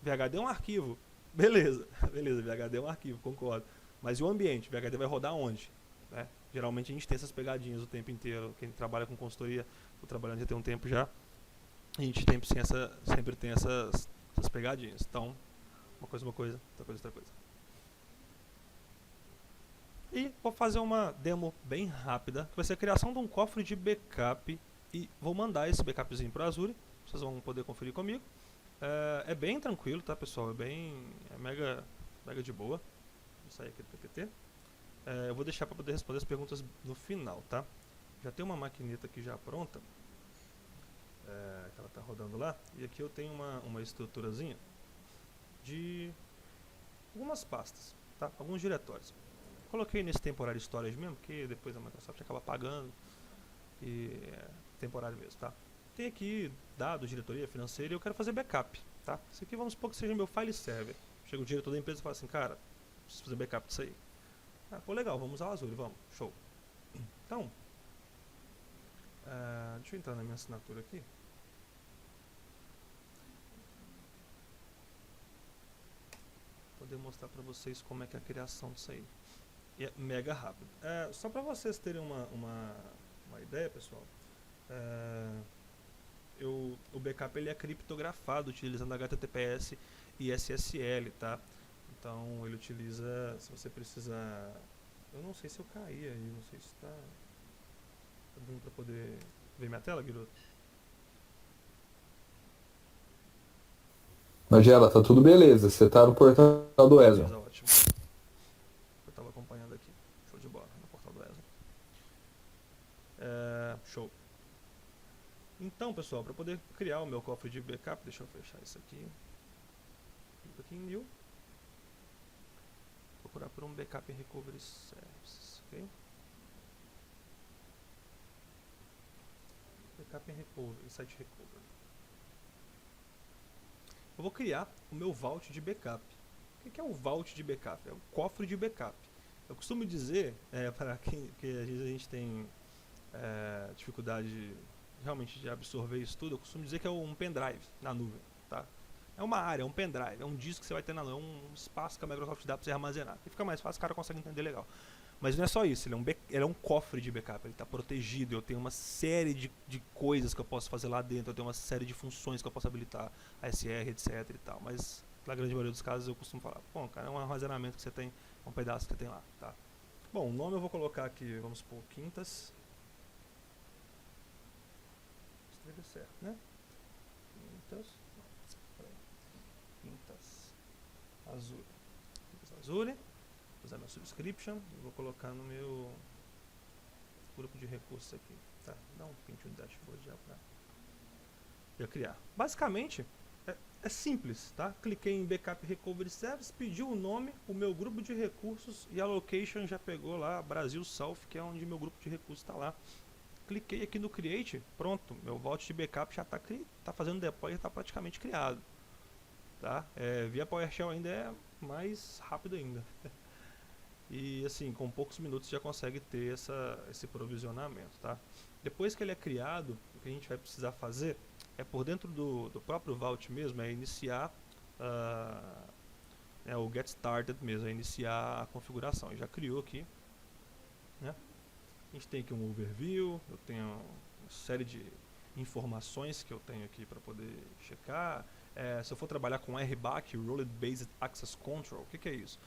VHD é um arquivo. Beleza, beleza, VHD é um arquivo, concordo. Mas e o ambiente? O VHD vai rodar onde? Né? Geralmente a gente tem essas pegadinhas o tempo inteiro. Quem trabalha com consultoria, estou trabalhando já tem um tempo já, a gente sempre tem essas pegadinhas. Então, uma coisa, outra coisa, outra coisa. E vou fazer uma demo bem rápida, que vai ser a criação de um cofre de backup, e vou mandar esse backupzinho para o Azure, vocês vão poder conferir comigo. É bem tranquilo, tá, pessoal? É mega de boa. Vou sair aqui do PPT. Eu vou deixar para poder responder as perguntas no final, tá? Já tem uma maquineta aqui já pronta, que ela está rodando lá, e aqui eu tenho uma estruturazinha de algumas pastas, tá? Alguns diretórios. Coloquei nesse temporário storage mesmo, porque depois a Microsoft acaba pagando, e é temporário mesmo, tá? Tem aqui dados, diretoria financeira, e eu quero fazer backup, tá? Isso aqui vamos supor que seja meu file server. Chega o diretor da empresa e fala assim: cara, preciso fazer backup disso aí. Pô, legal, vamos usar o Azure, vamos, show. Então, deixa eu entrar na minha assinatura aqui. Poder mostrar para vocês como é que é a criação disso aí. E é mega rápido. Só para vocês terem uma ideia, pessoal, o backup ele é criptografado utilizando HTTPS e SSL, tá? Então ele utiliza, se você precisar, eu não sei se eu caí aí, não sei se está dando para poder ver minha tela, Guido. Magela, tá tudo beleza. Você tá no portal do Ezra. Beleza, ótimo. Eu estava acompanhando aqui. Show de bola, no portal do Ezra. Show. Então, pessoal, para poder criar o meu cofre de backup, deixa eu fechar isso aqui. Clico aqui em New. Procurar por um Backup Recovery Services, ok? backup em site recovery. Eu vou criar o meu vault de backup. O que é o vault de backup? É o cofre de backup. Eu costumo dizer, para quem que às vezes a gente tem dificuldade realmente de absorver isso tudo, eu costumo dizer que é um pendrive na nuvem, tá? É uma área, é um pendrive, é um disco que você vai ter na nuvem, é um espaço que a Microsoft dá para você armazenar. E fica mais fácil, o cara consegue entender legal. Mas não é só isso, ele é um cofre de backup, ele está protegido, eu tenho uma série de coisas que eu posso fazer lá dentro, eu tenho uma série de funções que eu posso habilitar, ASR, etc e tal. Mas na grande maioria dos casos eu costumo falar, bom, cara, é um armazenamento que você tem, um pedaço que você tem lá, tá? Bom, o nome eu vou colocar aqui, vamos supor, Quintas. Isso deve ser certo, né? Quintas. Quintas Azul. Quintas Azul. Vou usar meu subscription e vou colocar no meu grupo de recursos aqui. Tá, dá um print no dashboard já pra eu criar. Basicamente, é simples, tá? Cliquei em Backup Recovery Service, pediu o nome, o meu grupo de recursos e a location já pegou lá, Brasil South, que é onde meu grupo de recursos está lá. Cliquei aqui no Create, pronto, meu vault de backup já está fazendo deploy, já está praticamente criado. Tá? Via PowerShell ainda é mais rápido ainda. E assim, com poucos minutos já consegue ter esse provisionamento. Tá? Depois que ele é criado, o que a gente vai precisar fazer é por dentro do próprio Vault mesmo, é iniciar o Get Started mesmo, é iniciar a configuração. E já criou aqui, né? A gente tem aqui um overview, eu tenho uma série de informações que eu tenho aqui para poder checar. Se eu for trabalhar com RBAC, Role Based Access Control, o que é isso?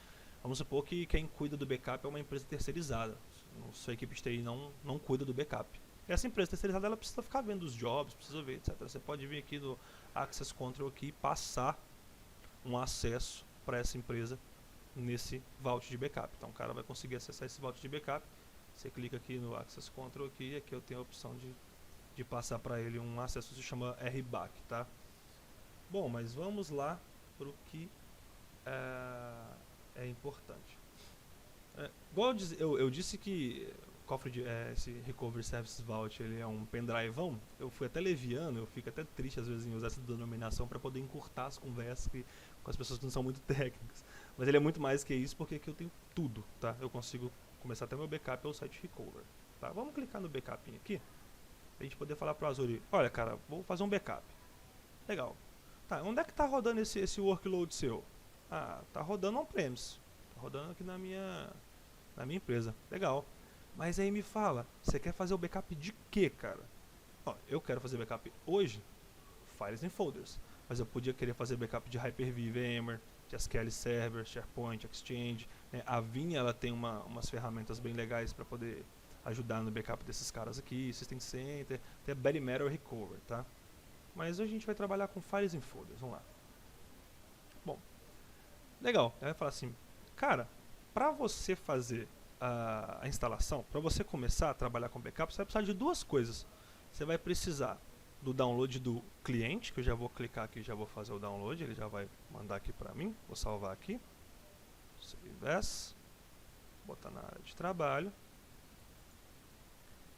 Vamos supor que quem cuida do backup é uma empresa terceirizada. Sua equipe de TI não cuida do backup. Essa empresa terceirizada ela precisa ficar vendo os jobs, precisa ver, etc. Você pode vir aqui no Access Control aqui e passar um acesso para essa empresa nesse vault de backup. Então o cara vai conseguir acessar esse vault de backup. Você clica aqui no Access Control aqui, e aqui eu tenho a opção de passar para ele um acesso que se chama RBAC, tá? Bom, mas vamos lá para o que é importante. Igual eu disse que o cofre esse Recovery Services Vault ele é um pendrivão. Eu fui até leviano, eu fico até triste às vezes em usar essa denominação para poder encurtar as conversas com as pessoas que não são muito técnicas. Mas ele é muito mais que isso porque aqui eu tenho tudo, tá? Eu consigo começar até meu backup pelo site Recover, tá? Vamos clicar no backup aqui pra gente poder falar pro Azure, olha cara, vou fazer um backup. Legal. Tá, onde é que tá rodando esse workload seu? Ah, tá rodando on-premise. Tá rodando aqui na minha empresa. Legal. Mas aí me fala, você quer fazer o backup de quê, cara? Ó, eu quero fazer backup hoje, files and folders. Mas eu podia querer fazer backup de Hyper-V, VMware, de SQL Server, SharePoint, Exchange. Né? A Vinha ela tem umas ferramentas bem legais para poder ajudar no backup desses caras aqui, System Center, tem a Bare Metal Recover, tá? Mas hoje a gente vai trabalhar com files and folders, vamos lá. Bom, legal, aí vai falar assim, cara, para você fazer a instalação, para você começar a trabalhar com backup, você vai precisar de duas coisas. Você vai precisar do download do cliente, que eu já vou clicar aqui e já vou fazer o download, ele já vai mandar aqui para mim, vou salvar aqui, Save As, botar na área de trabalho,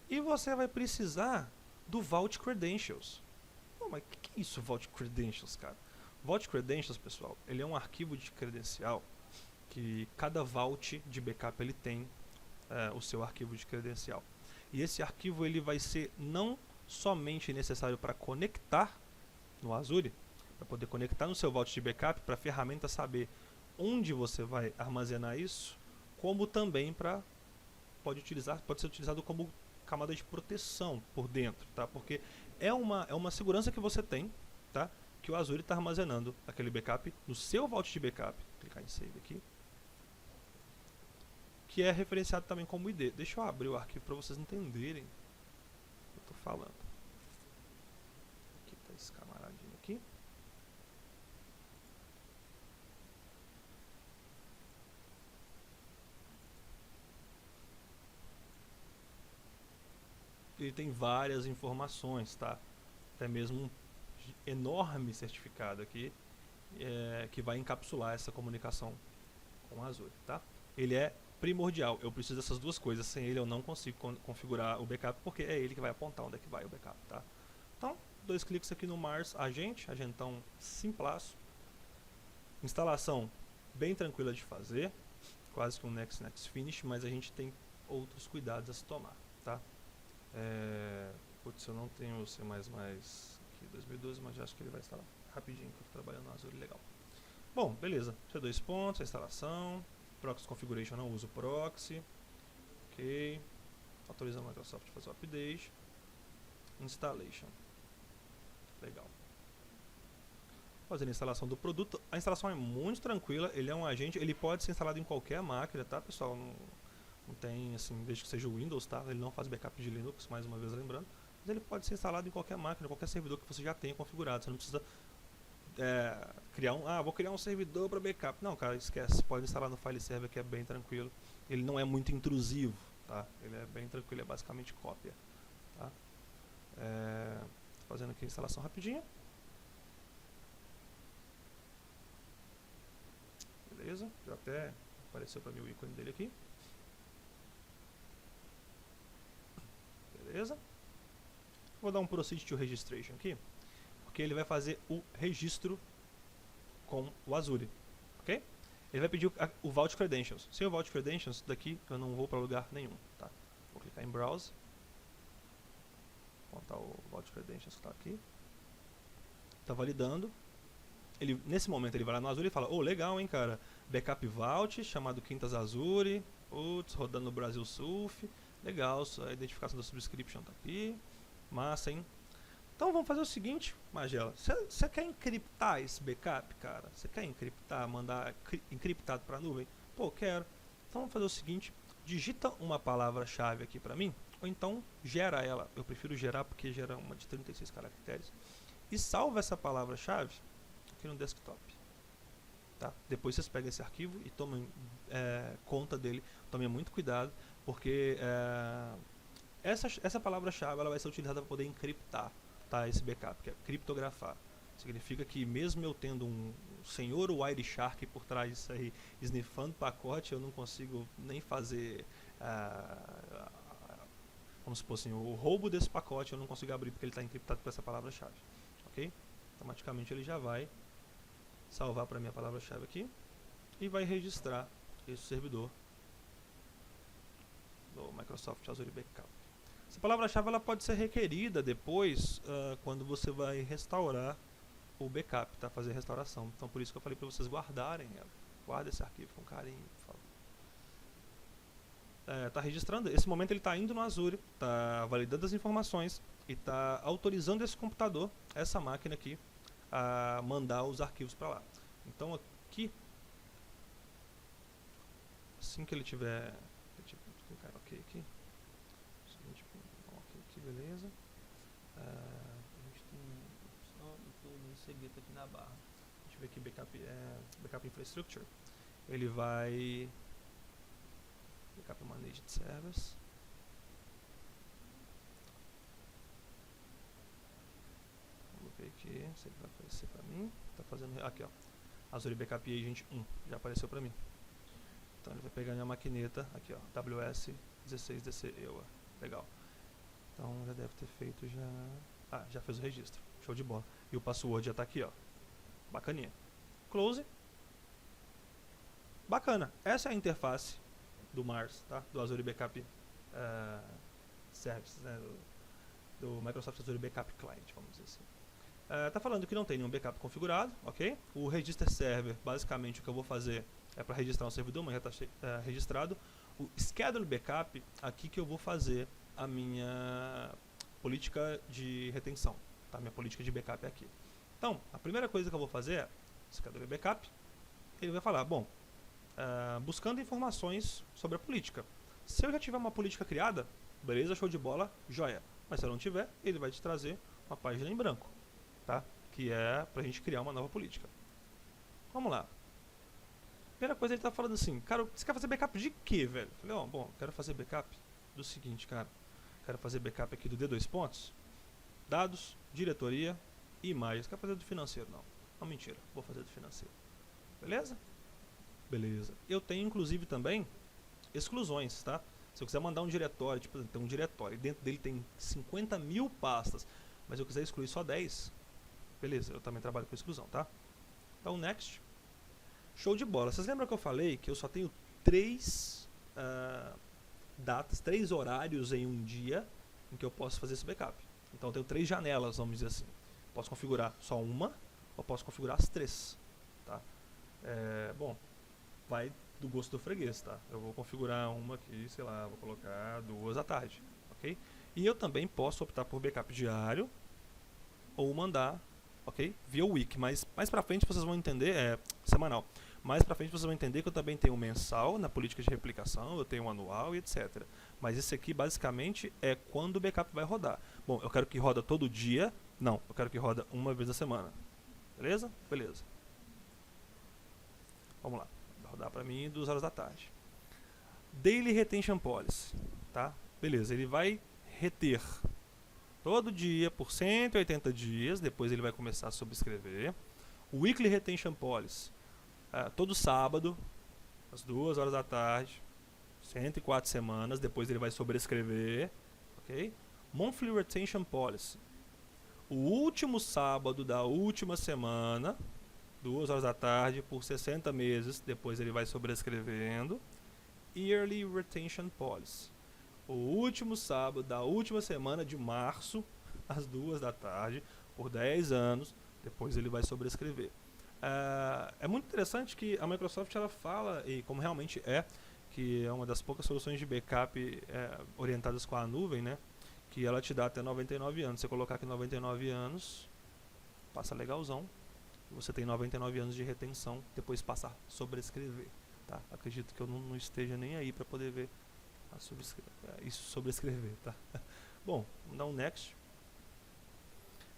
e você vai precisar do Vault Credentials. Pô, mas o que é isso, Vault Credentials, cara? Vault Credentials, pessoal, ele é um arquivo de credencial que cada Vault de backup ele tem o seu arquivo de credencial. E esse arquivo ele vai ser não somente necessário para conectar no Azure, para poder conectar no seu Vault de backup, para a ferramenta saber onde você vai armazenar isso, como também pode ser utilizado como camada de proteção por dentro, tá? Porque é uma segurança que você tem, tá? Que o Azure está armazenando aquele backup no seu Vault de backup. Vou clicar em Save aqui. Que é referenciado também como ID. Deixa eu abrir o arquivo para vocês entenderem o que eu estou falando. Aqui está esse camaradinho aqui. Ele tem várias informações, tá? Até mesmo um enorme certificado aqui que vai encapsular essa comunicação com o Azure, tá? Ele é primordial, eu preciso dessas duas coisas, sem ele eu não consigo configurar o backup, porque é ele que vai apontar onde é que vai o backup, tá? Então, 2 cliques aqui no Mars Agente, agentão simplaço. Instalação bem tranquila de fazer, quase que um next finish, mas a gente tem outros cuidados a se tomar, tá? Putz, eu não tenho o C++ aqui 2012, mas já acho que ele vai instalar rapidinho, que eu estou trabalhando no Azure, legal. Bom, beleza, C2 pontos, a instalação, Proxy Configuration, não uso proxy, ok, autorizando a Microsoft a fazer o update, Installation, legal. Fazer a instalação do produto, a instalação é muito tranquila, ele é um agente, ele pode ser instalado em qualquer máquina, tá pessoal, não tem assim, desde que seja o Windows, tá, ele não faz backup de Linux, mais uma vez lembrando, mas ele pode ser instalado em qualquer máquina, qualquer servidor que você já tenha configurado, você não precisa criar vou criar um servidor para backup, não cara, esquece, pode instalar no file server que é bem tranquilo, ele não é muito intrusivo, tá, ele é bem tranquilo, é basicamente cópia, tá, fazendo aqui a instalação rapidinho. Beleza, já até apareceu para mim o ícone dele aqui. Beleza. Vou dar um Proceed to Registration aqui, porque ele vai fazer o registro com o Azure, ok? Ele vai pedir o Vault Credentials. Sem o Vault Credentials, daqui eu não vou para lugar nenhum, tá? Vou clicar em Browse. Vou botar o Vault Credentials que está aqui. Está validando. Nesse momento ele vai lá no Azure e fala, legal hein cara, backup vault, chamado Quintas Azure, rodando no Brasil Surf, legal, a identificação da subscription tá aqui, massa hein. Então vamos fazer o seguinte, Magela, você quer encriptar esse backup, cara? Você quer encriptar, mandar encriptado para a nuvem? Pô, quero. Então vamos fazer o seguinte, digita uma palavra-chave aqui para mim, ou então gera ela, eu prefiro gerar porque gera uma de 36 caracteres, e salva essa palavra-chave aqui no desktop, tá? Depois vocês pegam esse arquivo e tomem conta dele, tomem muito cuidado, porque essa palavra-chave ela vai ser utilizada para poder encriptar, tá? Esse backup, que é criptografar. Significa que mesmo eu tendo um senhor Wireshark por trás disso aí, sniffando pacote, eu não consigo nem fazer, vamos supor assim, o roubo desse pacote eu não consigo abrir porque ele está encriptado com essa palavra-chave, ok? Automaticamente ele já vai salvar para mim a palavra-chave aqui e vai registrar esse servidor do Microsoft Azure Backup. Essa palavra-chave ela pode ser requerida depois quando você vai restaurar o backup, tá? Fazer a restauração. Então por isso que eu falei para vocês guardarem ela. Guarda esse arquivo com carinho, por favor. Está registrando, esse momento ele está indo no Azure, está validando as informações e está autorizando esse computador, essa máquina aqui, a mandar os arquivos para lá. Então aqui, assim que ele tiver, deixa eu clicar ok aqui, seguinte, ok aqui, beleza. A gente tem só um segredo aqui na barra. Deixa eu ver aqui, backup infrastructure. Ele vai backup managed service. Aqui, se ele vai aparecer para mim, tá fazendo aqui ó, Azure Backup Agent 1, já apareceu para mim. Então ele vai pegar minha maquineta aqui ó, WS16DC EUA, legal. Então já deve ter feito já fez o registro, show de bola. E o password já tá aqui ó, bacaninha. Close. Bacana, essa é a interface do Mars, tá? Do Azure Backup Service, né? do Microsoft Azure Backup Client, vamos dizer assim. Tá falando que não tem nenhum backup configurado, ok? O register server, basicamente o que eu vou fazer é para registrar um servidor, mas já está registrado. O schedule backup, aqui que eu vou fazer a minha política de retenção, tá? Minha política de backup é aqui. Então, a primeira coisa que eu vou fazer é schedule backup. Ele vai falar, bom, buscando informações sobre a política. Se eu já tiver uma política criada, beleza, show de bola, joia. Mas se eu não tiver, ele vai te trazer uma página em branco. Tá? Que é pra gente criar uma nova política. Vamos lá. Primeira coisa ele tá falando assim, cara, você quer fazer backup de quê, velho? Eu falei, bom, quero fazer backup do seguinte, cara. Quero fazer backup aqui do D2 pontos, dados, diretoria e imagens. Quero fazer do financeiro, não. Não, mentira, vou fazer do financeiro. Beleza? Beleza. Eu tenho inclusive também exclusões, tá? Se eu quiser mandar um diretório, tipo, tem um diretório, e dentro dele tem 50.000 pastas. mas eu quiser excluir só 10, beleza, eu também trabalho com exclusão, tá? Então, next. Show de bola. Vocês lembram que eu falei que eu só tenho 3 datas, 3 horários em um dia em que eu posso fazer esse backup? Então eu tenho 3 janelas, vamos dizer assim. Posso configurar só uma ou posso configurar as 3, tá? Bom, vai do gosto do freguês, tá? Eu vou configurar uma aqui, sei lá, vou colocar 2 à tarde, ok? E eu também posso optar por backup diário ou mandar, ok? Via week, mas mais pra frente vocês vão entender, semanal. Mais pra frente vocês vão entender que eu também tenho um mensal na política de replicação, eu tenho um anual e etc. Mas esse aqui basicamente é quando o backup vai rodar. Bom, eu quero que roda todo dia? Não, eu quero que roda uma vez na semana. Beleza? Beleza. Vamos lá. Vai rodar pra mim 2 horas da tarde. Daily Retention Policy, tá? Beleza, ele vai reter todo dia por 180 dias, depois ele vai começar a subscrever. O Weekly Retention Policy, todo sábado, às 2 horas da tarde, 104 semanas, depois ele vai sobrescrever, ok? Monthly Retention Policy, o último sábado da última semana, 2 horas da tarde, por 60 meses, depois ele vai sobrescrevendo. Yearly Retention Policy, o último sábado da última semana de março, às 2 da tarde, por 10 anos, depois ele vai sobrescrever. É muito interessante que a Microsoft ela fala, e como realmente que é uma das poucas soluções de backup orientadas com a nuvem, né, que ela te dá até 99 anos. Você colocar aqui 99 anos, passa legalzão, você tem 99 anos de retenção, depois passa a sobrescrever. Tá? Acredito que eu não esteja nem aí para poder ver isso sobrescrever, tá? Bom, vamos dar um next.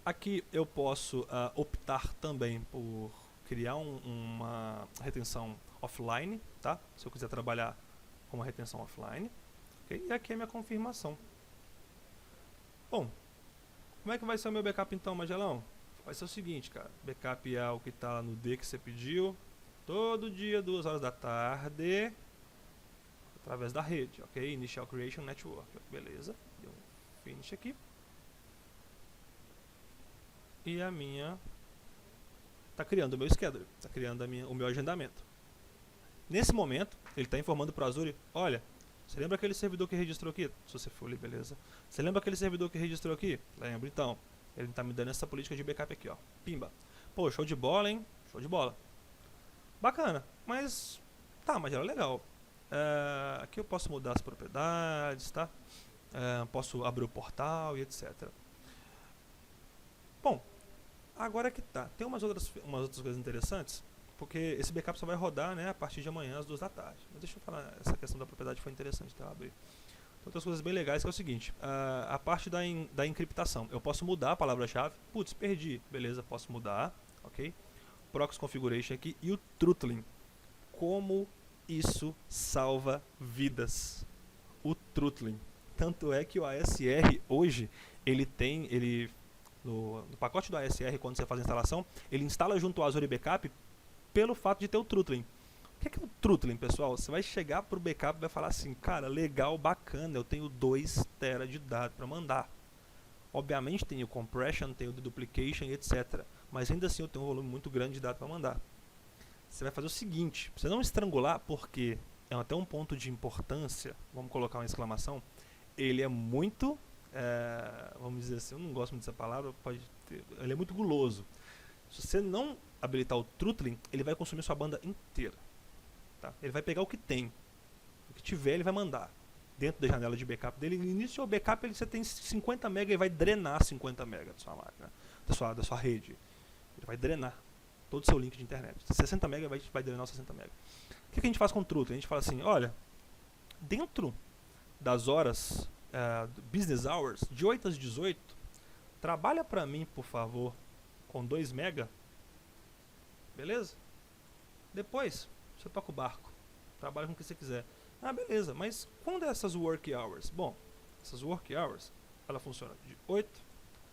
Aqui eu posso optar também por criar uma retenção offline, tá? Se eu quiser trabalhar com uma retenção offline, okay? E aqui é a minha confirmação. Bom, como é que vai ser o meu backup então, Magelão? Vai ser o seguinte, cara, backup é o que está no D que você pediu, todo dia 2 horas da tarde, através da rede, ok? Initial Creation Network, beleza, deu um finish aqui. E a minha está criando o meu schedule, está criando o meu agendamento. Nesse momento, ele está informando para o Azure, olha, você lembra aquele servidor que registrou aqui? Se você for ali, beleza. Você lembra aquele servidor que registrou aqui? Lembro, então. Ele está me dando essa política de backup aqui, ó. Pimba. Pô, show de bola, hein? Show de bola. Bacana, mas mas era legal. Aqui eu posso mudar as propriedades, tá? Posso abrir o portal e etc. Bom, agora que tá. Tem umas outras coisas interessantes, porque esse backup só vai rodar, né, a partir de amanhã às 2 da tarde. Mas deixa eu falar, essa questão da propriedade foi interessante, tá? Abrir. Tem outras coisas bem legais que é o seguinte, a parte da encriptação. Eu posso mudar a palavra-chave. Putz, perdi. Beleza, posso mudar, ok? Proxy Configuration aqui e o throttling. Como isso salva vidas. O throttling. Tanto é que o ASR hoje, no pacote do ASR, quando você faz a instalação, ele instala junto ao Azure Backup pelo fato de ter o throttling. O que é o throttling, pessoal? Você vai chegar para o backup e vai falar assim, cara, legal, bacana, eu tenho 2 TB de dados para mandar. Obviamente tem o compression, tem o deduplication, etc. Mas ainda assim eu tenho um volume muito grande de dados para mandar. Você vai fazer o seguinte, pra você não estrangular, porque é até um ponto de importância, vamos colocar uma exclamação, ele é muito, vamos dizer assim, eu não gosto muito dessa palavra, ele é muito guloso. Se você não habilitar o throttling, ele vai consumir sua banda inteira. Tá? Ele vai pegar o que tem, o que tiver ele vai mandar dentro da janela de backup dele. No início do backup você tem 50 MB e vai drenar 50 MB da sua máquina, da sua rede. Ele vai drenar todo o seu link de internet. 60 MB vai drenar os 60 MB. O que a gente faz com o throttling? A gente fala assim, olha, dentro das horas business hours, de 8 às 18, trabalha para mim, por favor, com 2 MB. Beleza? Depois você toca o barco, trabalha com o que você quiser. Beleza, mas quando é essas work hours? Bom, essas work hours, ela funciona de 8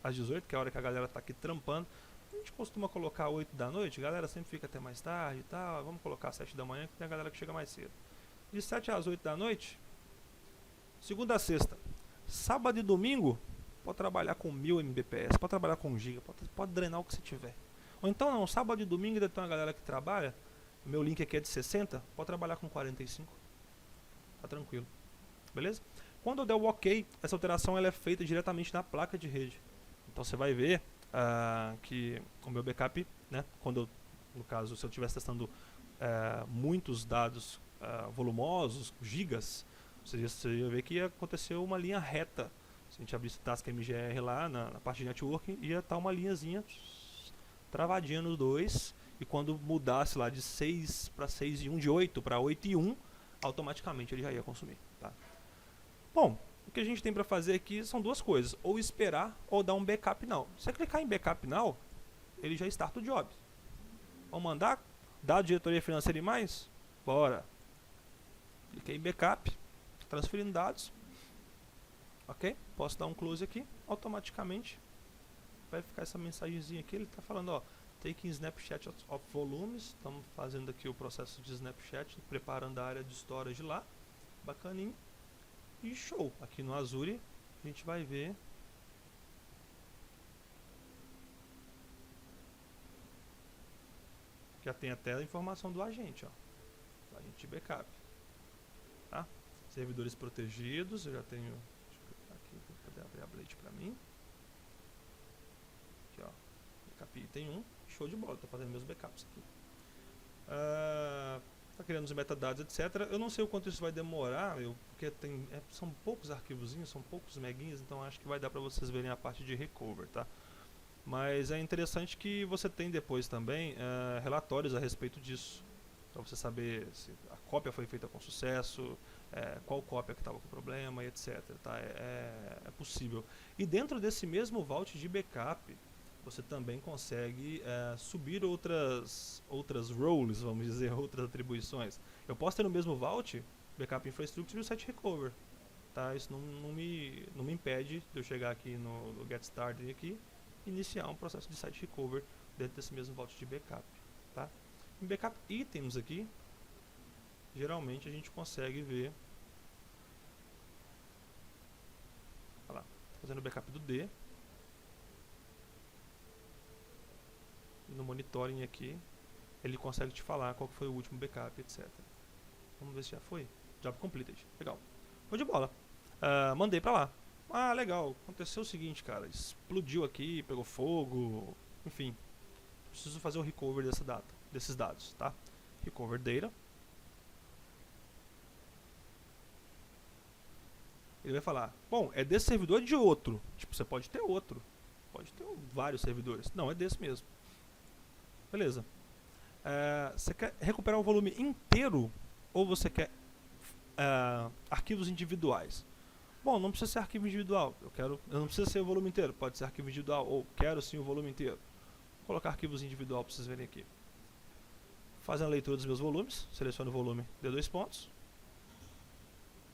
às 18, que é a hora que a galera está aqui trampando. A gente costuma colocar 8 da noite, a galera sempre fica até mais tarde e tal. Vamos colocar 7 da manhã, que tem a galera que chega mais cedo. De 7 às 8 da noite, segunda a sexta. Sábado e domingo, pode trabalhar com 1000 Mbps, pode trabalhar com giga, pode drenar o que você tiver. Ou então não, sábado e domingo ainda tem uma galera que trabalha, meu link aqui é de 60, pode trabalhar com 45, tá tranquilo, beleza? Quando eu der o OK, essa alteração ela é feita diretamente na placa de rede. Então você vai ver que o meu backup, né, quando no caso, se eu estivesse testando muitos dados volumosos, gigas, você ia ver que aconteceu uma linha reta. Se a gente abrisse o Task MGR lá na parte de networking, ia estar uma linhazinha travadinha nos dois. E quando mudasse lá de 6 para 6 e 1, de 8 para 8 e 1, automaticamente ele já ia consumir. Tá? Bom, o que a gente tem para fazer aqui são duas coisas: ou esperar ou dar um backup now. Se você clicar em backup now, ele já starta o job. Vamos mandar? Dado diretoria financeira e mais? Bora. Cliquei em backup, transferindo dados. Ok? Posso dar um close aqui, automaticamente vai ficar essa mensagenzinha aqui. Ele está falando, ó, taking snapshot of volumes. Estamos fazendo aqui o processo de snapshot, preparando a área de storage lá. Bacaninho. E show. Aqui no Azure a gente vai ver já tem até a informação do agente, ó, agente de backup, tá? Servidores protegidos, eu já tenho, deixa eu clicar aqui para poder abrir a Blade para mim. Aqui, ó, backup item 1, show de bola, tô fazendo meus backups aqui. Tá criando os metadados, etc. Eu não sei o quanto isso vai demorar, porque são poucos arquivozinhos, são poucos meguinhos, então acho que vai dar para vocês verem a parte de recover, tá? Mas é interessante que você tem depois também relatórios a respeito disso, para você saber se a cópia foi feita com sucesso, qual cópia que estava com problema, e etc. Tá? É possível. E dentro desse mesmo vault de backup, você também consegue subir outras roles, vamos dizer, outras atribuições. Eu posso ter no mesmo vault backup infrastructure e o site recover. Tá? Isso não me impede de eu chegar aqui no get started aqui, iniciar um processo de site recover dentro desse mesmo vault de backup, tá? Em backup items aqui, geralmente a gente consegue ver, olha lá, fazendo o backup do D, e no monitoring aqui, ele consegue te falar qual foi o último backup, etc. Vamos ver se já foi. Job completed, legal. Foi de bola. Mandei pra lá. Ah, legal, aconteceu o seguinte, cara, explodiu aqui, pegou fogo, enfim, preciso fazer o recover desses dados, tá? Recover data. Ele vai falar, bom, é desse servidor ou de outro? Tipo, você pode ter outro, pode ter vários servidores. Não, é desse mesmo. Beleza. Você quer recuperar o volume inteiro ou você quer arquivos individuais? Bom, não precisa ser arquivo individual, eu não precisa ser o volume inteiro, pode ser arquivo individual, ou quero sim o volume inteiro. Vou colocar arquivos individual para vocês verem aqui. Fazendo a leitura dos meus volumes, seleciono o volume de 2 pontos.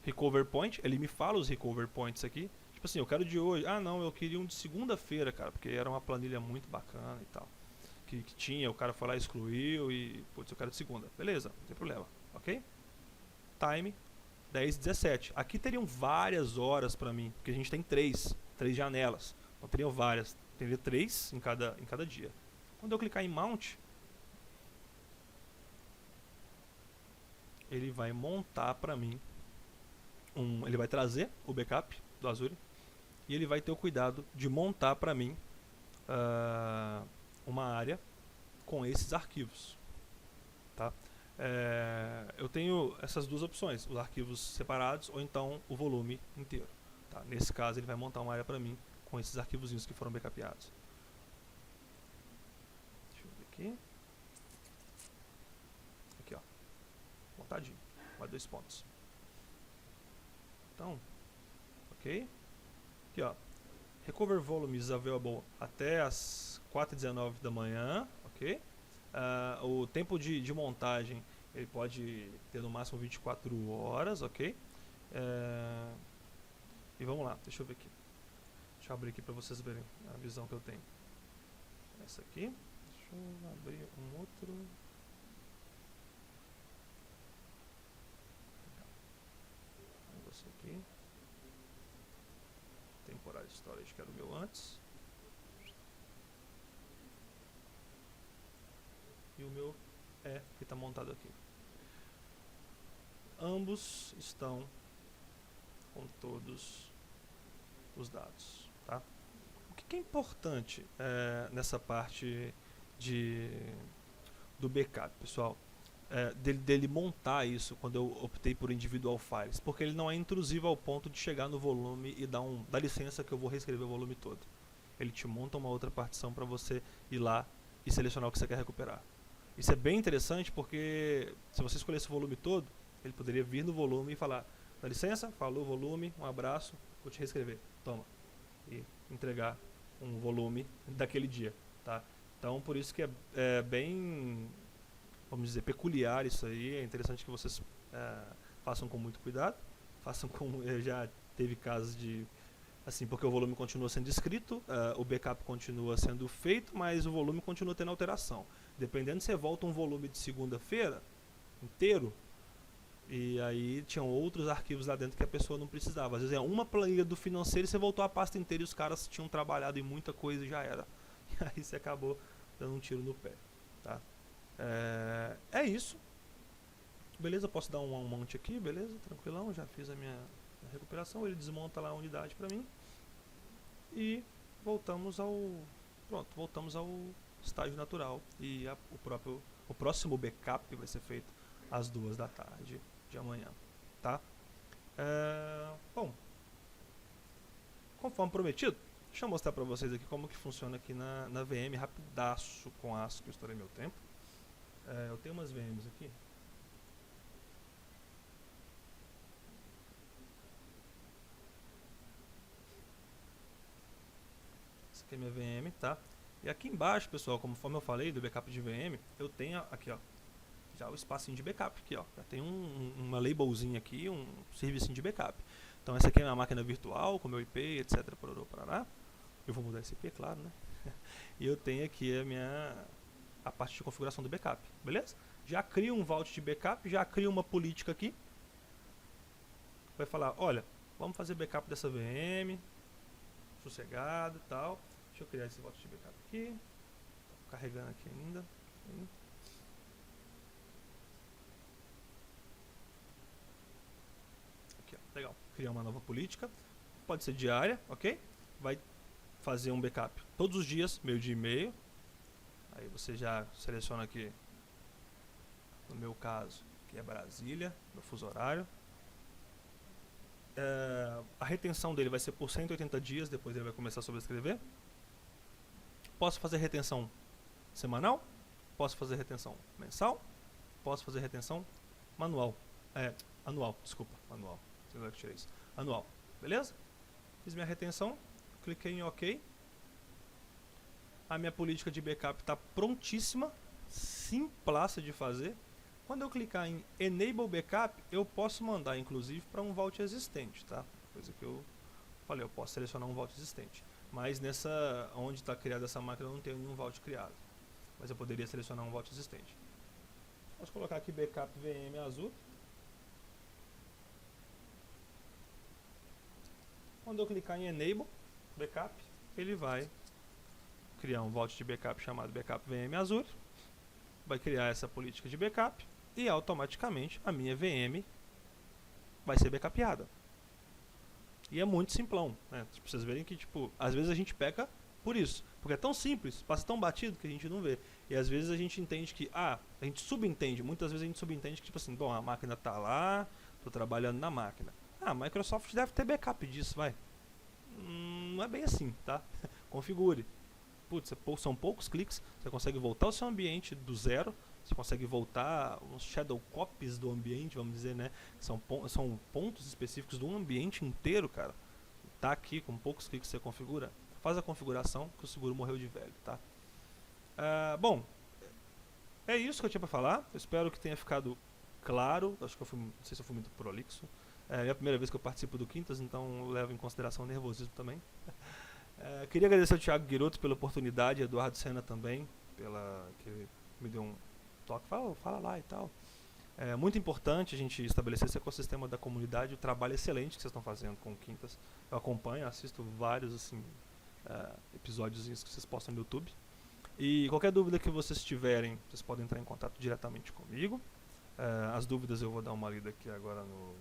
Recover point, ele me fala os recover points aqui. Tipo assim, eu quero de hoje, não, eu queria um de segunda-feira, cara, porque era uma planilha muito bacana e tal. Que tinha, o cara foi lá e excluiu e, putz, eu quero de segunda. Beleza, não tem problema, ok? Time 10:17. Aqui teriam várias horas para mim, porque a gente tem três janelas. Então teriam várias, teria 3 em cada dia. Quando eu clicar em Mount, ele vai montar para mim, ele vai trazer o backup do Azure e ele vai ter o cuidado de montar para mim uma área com esses arquivos, tá? Eu tenho essas duas opções, os arquivos separados ou então o volume inteiro, tá? Nesse caso ele vai montar uma área para mim com esses arquivozinhos que foram backupeados. Deixa eu ver aqui. Aqui, ó, montadinho, mais 2 pontos. Então, ok. Aqui, ó, recover volume is available até as 4:19 da manhã, ok. O tempo de montagem ele pode ter no máximo 24 horas, ok? E vamos lá, deixa eu ver aqui. Deixa eu abrir aqui para vocês verem a visão que eu tenho. Essa aqui. Deixa eu abrir um outro. Esse aqui. Tem temporary storage, que era o meu antes. E o meu que está montado aqui. Ambos estão com todos os dados, tá? O que é importante nessa parte do backup, pessoal? Dele montar isso quando eu optei por individual files, porque ele não é intrusivo ao ponto de chegar no volume e dá licença que eu vou reescrever o volume todo. Ele te monta uma outra partição para você ir lá e selecionar o que você quer recuperar. Isso é bem interessante porque se você escolher esse volume todo, ele poderia vir no volume e falar: dá licença, falou volume, um abraço, vou te reescrever, toma. E entregar um volume daquele dia, tá? Então por isso que é bem, vamos dizer, peculiar isso aí. É interessante que vocês façam com muito cuidado, façam com, já teve casos de assim, porque o volume continua sendo escrito, o backup continua sendo feito, mas o volume continua tendo alteração. Dependendo, você volta um volume de segunda-feira inteiro, e aí tinham outros arquivos lá dentro que a pessoa não precisava. Às vezes é uma planilha do financeiro e você voltou a pasta inteira e os caras tinham trabalhado em muita coisa e já era. E aí você acabou dando um tiro no pé, tá? É isso. Beleza, posso dar um monte aqui, beleza, tranquilão, já fiz a minha recuperação. Ele desmonta lá a unidade para mim. E voltamos ao estágio natural. E o próximo backup vai ser feito às 2 da tarde de amanhã, tá? Bom, conforme prometido, deixa eu mostrar para vocês aqui como que funciona aqui na VM, rapidaço com aço, que eu estourei meu tempo. Eu tenho umas VMs aqui. Essa aqui é minha VM, tá? E aqui embaixo, pessoal, conforme eu falei do backup de VM, eu tenho aqui, ó, já o espacinho de backup aqui, ó. Já tem uma labelzinha aqui, um serviço de backup. Então essa aqui é a minha máquina virtual, com meu IP, etc. Parará. Eu vou mudar esse IP, claro, né? E eu tenho aqui a parte de configuração do backup, beleza? Já crio um vault de backup, já crio uma política aqui. Vai falar, olha, vamos fazer backup dessa VM, sossegado e tal. Deixa eu criar esse vault de backup aqui. Tô carregando aqui ainda. Aqui, ó, legal. Criar uma nova política. Pode ser diária, ok? Vai fazer um backup todos os dias, meio-dia e meio. Aí você já seleciona aqui, no meu caso, que é Brasília, meu fuso horário. A retenção dele vai ser por 180 dias, depois ele vai começar a sobrescrever. Posso fazer retenção semanal, posso fazer retenção mensal, posso fazer retenção anual, desculpa, manual, sei que tirei isso, anual, beleza? Fiz minha retenção, cliquei em OK. A minha política de backup está prontíssima, simplaça de fazer. Quando eu clicar em Enable Backup, eu posso mandar inclusive para um vault existente, tá? Coisa que eu falei, eu posso selecionar um vault existente. Mas onde está criada essa máquina, eu não tenho nenhum vault criado. Mas eu poderia selecionar um vault existente. Posso colocar aqui Backup VM Azure. Quando eu clicar em Enable Backup, ele vai criar um vault de backup chamado Backup VM Azure. Vai criar essa política de backup e automaticamente a minha VM vai ser backupeada. E é muito simplão, né? Pra vocês verem que, tipo, às vezes a gente peca por isso, porque é tão simples, passa tão batido que a gente não vê. E às vezes a gente entende que, a gente subentende, muitas vezes a gente subentende que, tipo assim, bom, a máquina tá lá, tô trabalhando na máquina. A Microsoft deve ter backup disso, vai. Não é bem assim, tá? Configure. Putz, são poucos cliques, você consegue voltar o seu ambiente do zero, você consegue voltar uns shadow copies do ambiente, vamos dizer, né? São pontos específicos do ambiente inteiro, cara. Tá aqui, com poucos cliques você configura. Faz a configuração que o seguro morreu de velho, tá? Bom, é isso que eu tinha pra falar. Eu espero que tenha ficado claro. Acho que não sei se eu fui muito prolixo. É a primeira vez que eu participo do Quintas, então eu levo em consideração o nervosismo também. Queria agradecer ao Thiago Guiroto pela oportunidade, Eduardo Sena também, que me deu um toque, fala lá e tal. É muito importante a gente estabelecer esse ecossistema da comunidade, o trabalho excelente que vocês estão fazendo com o Quintas. Eu acompanho, assisto vários assim, episódios que vocês postam no YouTube. E qualquer dúvida que vocês tiverem, vocês podem entrar em contato diretamente comigo. As dúvidas eu vou dar uma lida aqui agora no...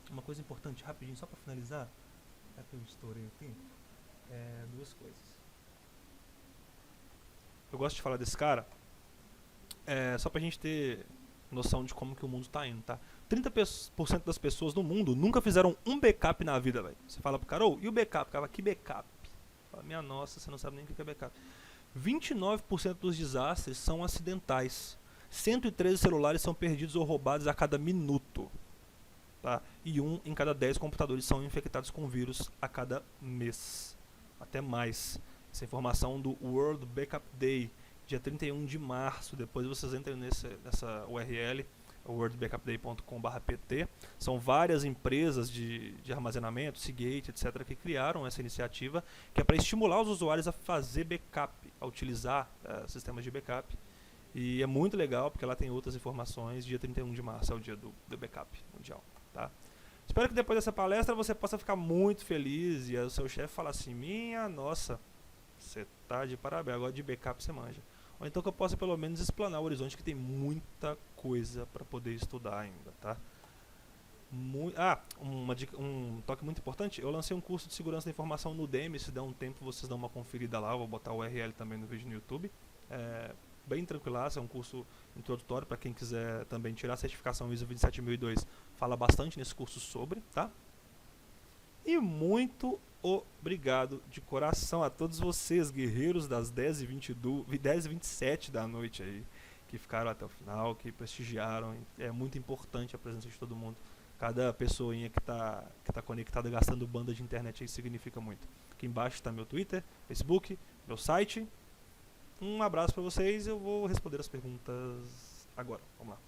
uma coisa importante, rapidinho, só para finalizar. É que eu estourei aqui. Duas coisas. Eu gosto de falar desse cara, só pra gente ter noção de como que o mundo tá indo, tá? 30% das pessoas no mundo nunca fizeram um backup na vida, velho. Você fala pro cara, e o backup? O cara fala, que backup? Fala, minha nossa, você não sabe nem o que é backup. 29% dos desastres são acidentais. 113 celulares são perdidos ou roubados a cada minuto. Tá? E 1 em cada 10 computadores são infectados com vírus a cada mês. Até mais. Essa informação do World Backup Day, dia 31 de março. Depois vocês entrem nessa URL, worldbackupday.com/pt. São várias empresas de armazenamento, Seagate, etc., que criaram essa iniciativa, que é para estimular os usuários a fazer backup, a utilizar sistemas de backup. E é muito legal, porque lá tem outras informações. Dia 31 de março é o dia do backup mundial. Tá? Espero que depois dessa palestra você possa ficar muito feliz e o seu chefe falar assim, minha nossa, você tá de parabéns, agora de backup você manja. Ou então que eu possa pelo menos explanar o horizonte, que tem muita coisa para poder estudar ainda, tá? Um toque muito importante, eu lancei um curso de segurança da informação no Udemy, se der um tempo vocês dão uma conferida lá, eu vou botar o URL também no vídeo no YouTube. Bem tranquilaço, é um curso introdutório para quem quiser também tirar a certificação ISO 27002, fala bastante nesse curso sobre, tá? E muito obrigado de coração a todos vocês, guerreiros das 10h27 da noite aí, que ficaram até o final, que prestigiaram. É muito importante a presença de todo mundo. Cada pessoinha que tá conectada gastando banda de internet aí significa muito. Aqui embaixo está meu Twitter, Facebook, meu site. Um abraço para vocês, eu vou responder as perguntas agora. Vamos lá.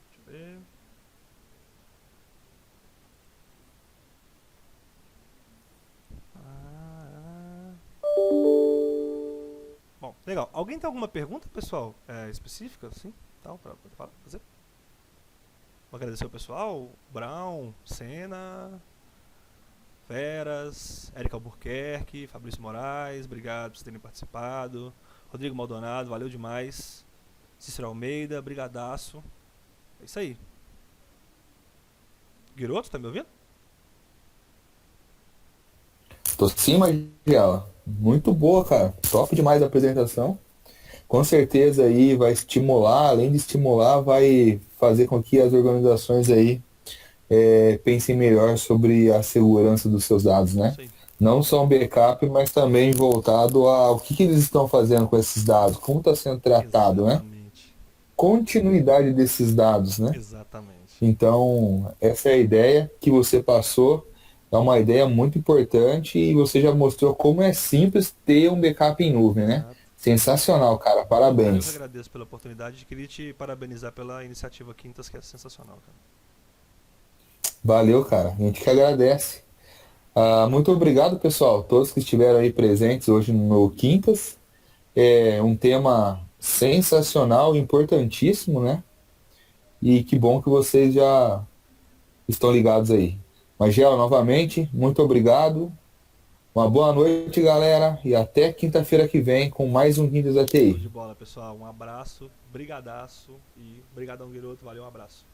Deixa eu ver. Bom, legal. Alguém tem alguma pergunta, pessoal, específica, assim, tal, para fazer? Vou agradecer ao pessoal, Brown, Senna, Veras, Érica Albuquerque, Fabrício Moraes, obrigado por terem participado. Rodrigo Maldonado, valeu demais. Cícero Almeida, brigadaço. É isso aí. Guiroto, tá me ouvindo? Tô sim, Magela. Muito boa, cara. Top demais a apresentação. Com certeza aí vai estimular, além de estimular, vai fazer com que as organizações aí pensem melhor sobre a segurança dos seus dados, né? Sim. Não só um backup, mas também voltado ao que eles estão fazendo com esses dados, como está sendo tratado, né? Exatamente. Continuidade desses dados, né? Exatamente. Então, essa é a ideia que você passou, é uma ideia muito importante e você já mostrou como é simples ter um backup em nuvem, né? Exato. Sensacional, cara, Eu que parabéns. agradeço pela oportunidade de queria te parabenizar pela iniciativa Quintas, que é sensacional, cara. Valeu, cara, a gente que agradece. Muito obrigado, pessoal, todos que estiveram aí presentes hoje no Quintas. É um tema sensacional, importantíssimo, né? E que bom que vocês já estão ligados aí. Magel, novamente, muito obrigado. Uma boa noite, galera, e até quinta-feira que vem com mais um Quintas da Show de TI. bola, pessoal. Um abraço, brigadaço e brigadão, Guiroto. Valeu, um abraço.